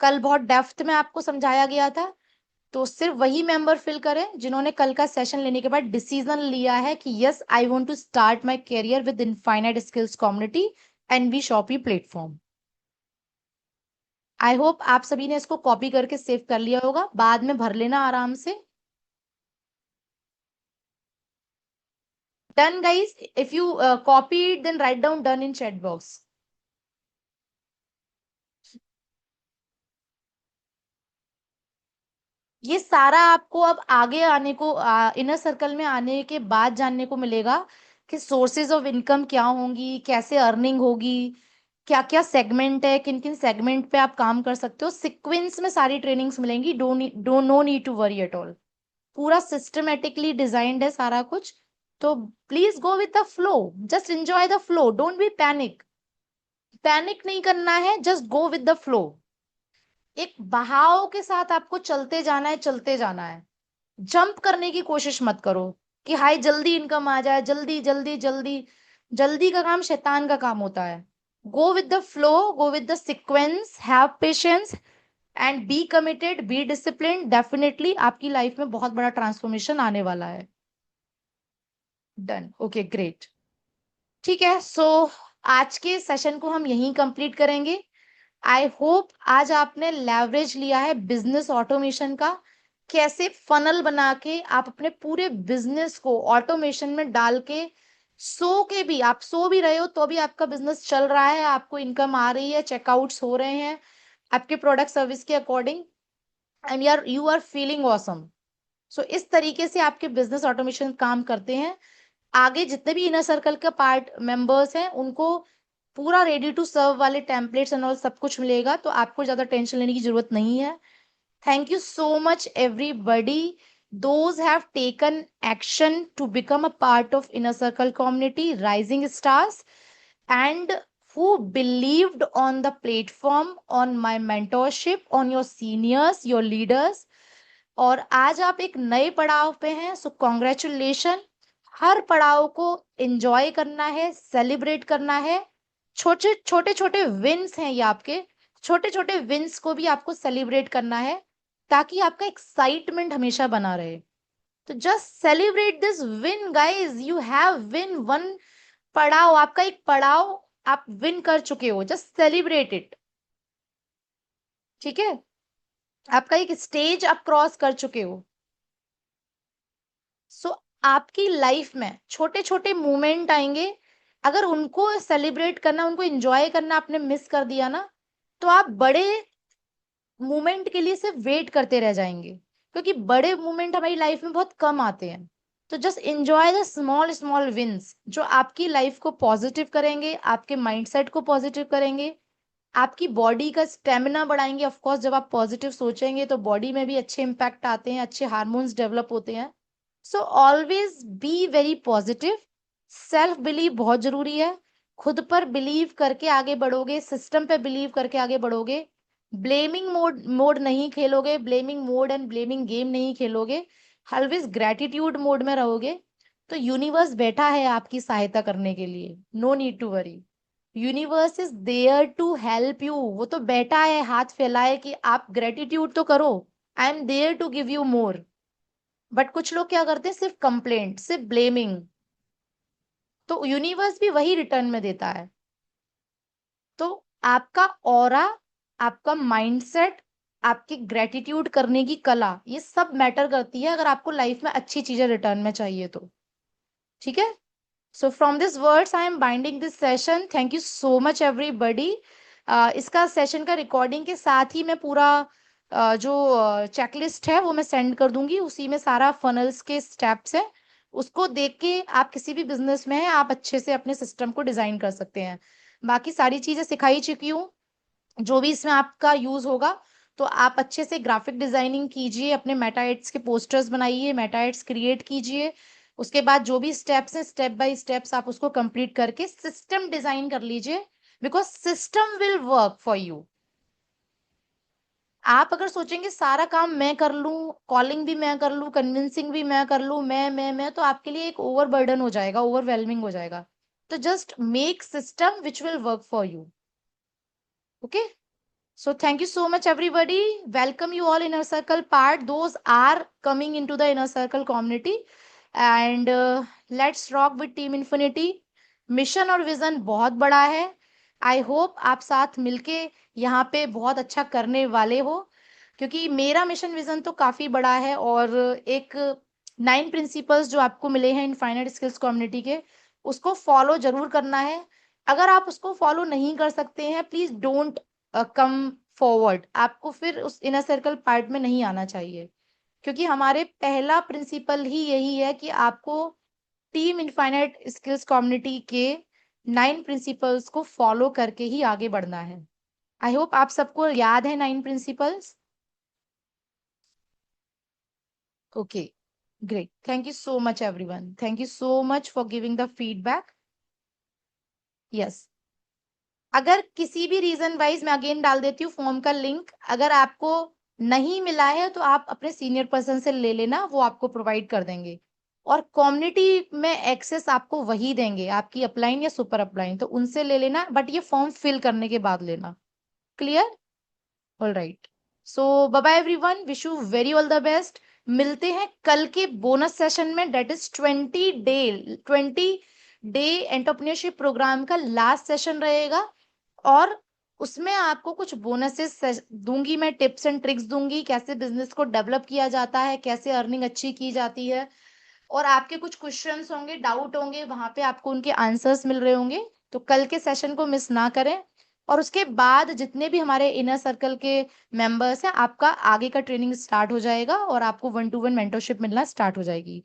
कल बहुत डेप्थ में आपको समझाया गया था, तो सिर्फ वही मेंबर फिल करें जिन्होंने कल का सेशन लेने के बाद डिसीजन लिया है कि yes I want to start my career with infinite skills community and we shoppy platform. I hope आप सभी ने इसको कॉपी करके सेव कर लिया होगा, बाद में भर लेना आराम से। Done guys, if you copy it then write down done in chat box. ये सारा आपको अब आगे आने को, इनर सर्कल में आने के बाद जानने को मिलेगा कि सोर्सेज ऑफ इनकम क्या होंगी, कैसे अर्निंग होगी, क्या क्या सेगमेंट है, किन किन सेगमेंट पे आप काम कर सकते हो। सीक्वेंस में सारी ट्रेनिंग्स मिलेंगी, don't no need to worry at all. पूरा सिस्टमेटिकली डिजाइंड है सारा कुछ। तो please go with the flow, just enjoy the flow, don't be panic. Panic नहीं करना है, just go with the flow. एक बहाव के साथ आपको चलते जाना है, चलते जाना है। जंप करने की कोशिश मत करो कि हाय जल्दी इनकम आ जाए, जल्दी जल्दी जल्दी। जल्दी का काम शैतान का काम होता है। गो with the flow, go with the sequence, have patience and be committed, be discipline. Definitely आपकी लाइफ में बहुत बड़ा ट्रांसफॉर्मेशन आने वाला है। Done, okay great. ठीक है, सो आज के सेशन को हम यहीं कंप्लीट करेंगे। आई होप आज आपने लेवरेज लिया है बिजनेस ऑटोमेशन का। कैसे फनल बना के आप अपने पूरे बिजनेस को ऑटोमेशन में डाल के, सो के भी, आप सो भी रहे हो तो भी आपका बिजनेस चल रहा है, आपको इनकम आ रही है, चेकआउट्स हो रहे हैं आपके प्रोडक्ट सर्विस के according, and you are feeling awesome. So इस तरीके से आपके बिजनेस ऑटोमेशन काम करते हैं। आगे जितने भी इनर सर्कल का पार्ट मेंबर्स हैं उनको पूरा रेडी टू सर्व वाले टेम्पलेट्स एंड ऑल सब कुछ मिलेगा, तो आपको ज्यादा टेंशन लेने की जरूरत नहीं है। Thank you so much everybody, those have taken action to become a part of inner circle community rising stars, and who believed on the platform, on my mentorship, on your seniors, your leaders। और आज आप एक नए पड़ाव पे हैं, सो कॉन्ग्रेचुलेशन। हर पड़ाव को एंजॉय करना है, सेलिब्रेट करना है। छोटे छोटे छोटे विंस हैं ये आपके, छोटे छोटे विंस को भी आपको सेलिब्रेट करना है ताकि आपका एक्साइटमेंट हमेशा बना रहे। तो just celebrate this win guys, you have win one. पड़ाव, आपका एक पड़ाव आप विन कर चुके हो, जस्ट सेलिब्रेट इट। ठीक है, आपका एक स्टेज आप क्रॉस कर चुके हो। सो आपकी लाइफ में छोटे छोटे मोमेंट आएंगे, अगर उनको सेलिब्रेट करना, उनको एंजॉय करना आपने मिस कर दिया ना, तो आप बड़े मोमेंट के लिए सिर्फ वेट करते रह जाएंगे, क्योंकि बड़े मोमेंट हमारी लाइफ में बहुत कम आते हैं। तो just enjoy the small small wins जो आपकी लाइफ को पॉजिटिव करेंगे, आपके माइंडसेट को पॉजिटिव करेंगे, आपकी बॉडी का स्टेमिना बढ़ाएंगे। ऑफ कोर्स जब आप पॉजिटिव सोचेंगे तो बॉडी में भी अच्छे इंपैक्ट आते हैं, अच्छे हार्मोन्स डेवलप होते हैं। So always be very positive. Self believe बहुत जरूरी है। खुद पर बिलीव करके आगे बढ़ोगे, सिस्टम पे बिलीव करके आगे बढ़ोगे। ब्लेमिंग मोड मोड नहीं खेलोगे, blaming mode and blaming game नहीं खेलोगे। ऑलवेज ग्रेटिट्यूड मोड में रहोगे। तो यूनिवर्स बैठा है आपकी सहायता करने के लिए, no need to worry. Universe is there to help you. वो तो बैठा है हाथ फैलाए कि आप ग्रेटिट्यूड तो करो, I am there to give you more. But कुछ लोग क्या करते हैं, सिर्फ कंप्लेंट, सिर्फ ब्लेमिंग। तो यूनिवर्स भी वही रिटर्न में देता है। तो आपका ऑरा, आपका माइंडसेट, आपकी ग्रेटिट्यूड करने की कला, ये सब मैटर करती है अगर आपको लाइफ में अच्छी चीजें रिटर्न में चाहिए तो। ठीक है, so from this words I am binding this session. Thank you so much everybody. इसका सेशन का रिकॉर्डिंग के साथ ही मैं पूरा जो चेकलिस्ट है वो मैं सेंड कर दूंगी, उसी में सारा फनल्स के स्टेप्स है। उसको देख के आप किसी भी बिजनेस में है आप अच्छे से अपने सिस्टम को डिजाइन कर सकते हैं। बाकी सारी चीजें सिखाई चुकी हूँ, जो भी इसमें आपका यूज होगा। तो आप अच्छे से ग्राफिक डिजाइनिंग कीजिए, अपने मेटा एड्स के पोस्टर्स बनाइए, मेटा एड्स क्रिएट कीजिए। उसके बाद जो भी स्टेप्स हैं, स्टेप बाय स्टेप्स आप उसको कंप्लीट करके सिस्टम डिजाइन कर लीजिए, because system will work for you. आप अगर सोचेंगे सारा काम मैं कर लूं, कॉलिंग भी मैं कर लूं, कन्विंसिंग भी मैं कर लूं, मैं, तो आपके लिए एक ओवरबर्डन हो जाएगा, ओवरवेलमिंग हो जाएगा। तो just make system which will work for you. Okay, so thank you so much everybody. Welcome you all inner circle part. Those are coming into the inner circle community and let's rock with team infinity. Mission और विजन बहुत बड़ा है। आई होप आप साथ मिलके यहाँ पे बहुत अच्छा करने वाले हो, क्योंकि मेरा मिशन विजन तो काफी बड़ा है। और एक 9 प्रिंसिपल्स जो आपको मिले हैं इनफाइनाइट स्किल्स कम्युनिटी के, उसको फॉलो जरूर करना है। अगर आप उसको फॉलो नहीं कर सकते हैं, प्लीज डोंट कम फॉरवर्ड। आपको फिर उस इनर सर्कल पार्ट में नहीं आना चाहिए, क्योंकि हमारे पहला प्रिंसिपल ही यही है कि आपको टीम इनफाइनाइट स्किल्स कम्युनिटी के 9 प्रिंसिपल्स को फॉलो करके ही आगे बढ़ना है। आई होप आप सबको याद है 9 principles. Okay, great, thank you so much everyone, thank you so much for giving the feedback. Yes, अगर किसी भी रीजन वाइज, मैं अगेन डाल देती हूँ फॉर्म का लिंक, अगर आपको नहीं मिला है तो आप अपने सीनियर पर्सन से ले लेना, वो आपको प्रोवाइड कर देंगे। और कम्युनिटी में एक्सेस आपको वही देंगे, आपकी अपलाइन या सुपर अपलाइन, तो उनसे ले लेना, बट ये फॉर्म फिल करने के बाद लेना। Clear? All right, so bye bye everyone, wish you very all the best. मिलते हैं कल के बोनस सेशन में, date is 20 day entrepreneurship program का लास्ट सेशन रहेगा। और उसमें आपको कुछ बोनसेस दूंगी, मैं टिप्स एंड ट्रिक्स दूंगी, कैसे बिजनेस को डेवलप किया जाता है, कैसे अर्निंग अच्छी की जाती है। और आपके कुछ क्वेश्चंस होंगे, डाउट होंगे, वहां पे आपको उनके आंसर्स मिल रहे होंगे। तो कल के सेशन को मिस ना करें। और उसके बाद जितने भी हमारे इनर सर्कल के मेंबर्स हैं, आपका आगे का ट्रेनिंग स्टार्ट हो जाएगा और आपको 1-to-1 मेंटरशिप मिलना स्टार्ट हो जाएगी।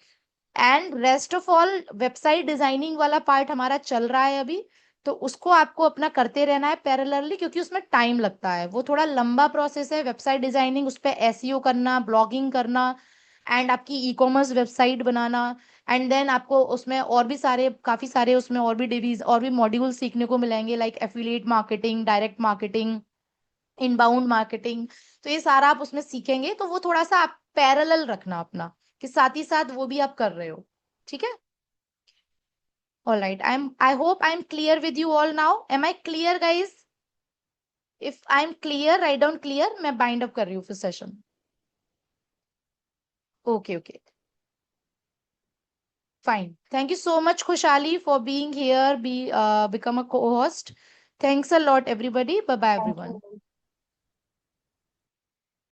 And rest of all, website designing वाला पार्ट हमारा चल रहा है अभी, तो उसको आपको अपना करते रहना है पैरेलली, क्योंकि उसमें टाइम लगता है, वो थोड़ा लंबा प्रोसेस है वेबसाइट डिजाइनिंग, उस पर एसईओ करना, ब्लॉगिंग करना, एंड आपकी ई कॉमर्स वेबसाइट बनाना। एंड देन आपको उसमें और भी सारे, काफी सारे उसमें और भी डिवीज और भी मॉड्यूल सीखने को मिलेंगे, like affiliate marketing, direct marketing, inbound marketing. तो ये सारा आप उसमें सीखेंगे, तो वो थोड़ा सा आप पैरेलल रखना अपना, कि साथ ही साथ वो भी आप कर रहे हो। ठीक है? All right, I hope I am clear with you all now. Am I clear guys? If I am clear, write down clear, मैं बाइंड अप कर रही हूँ फिर session. Okay okay, fine. Thank you so much, Khushali, for being here. Become a co-host. Thanks a lot, everybody. Bye bye, thank you. everyone.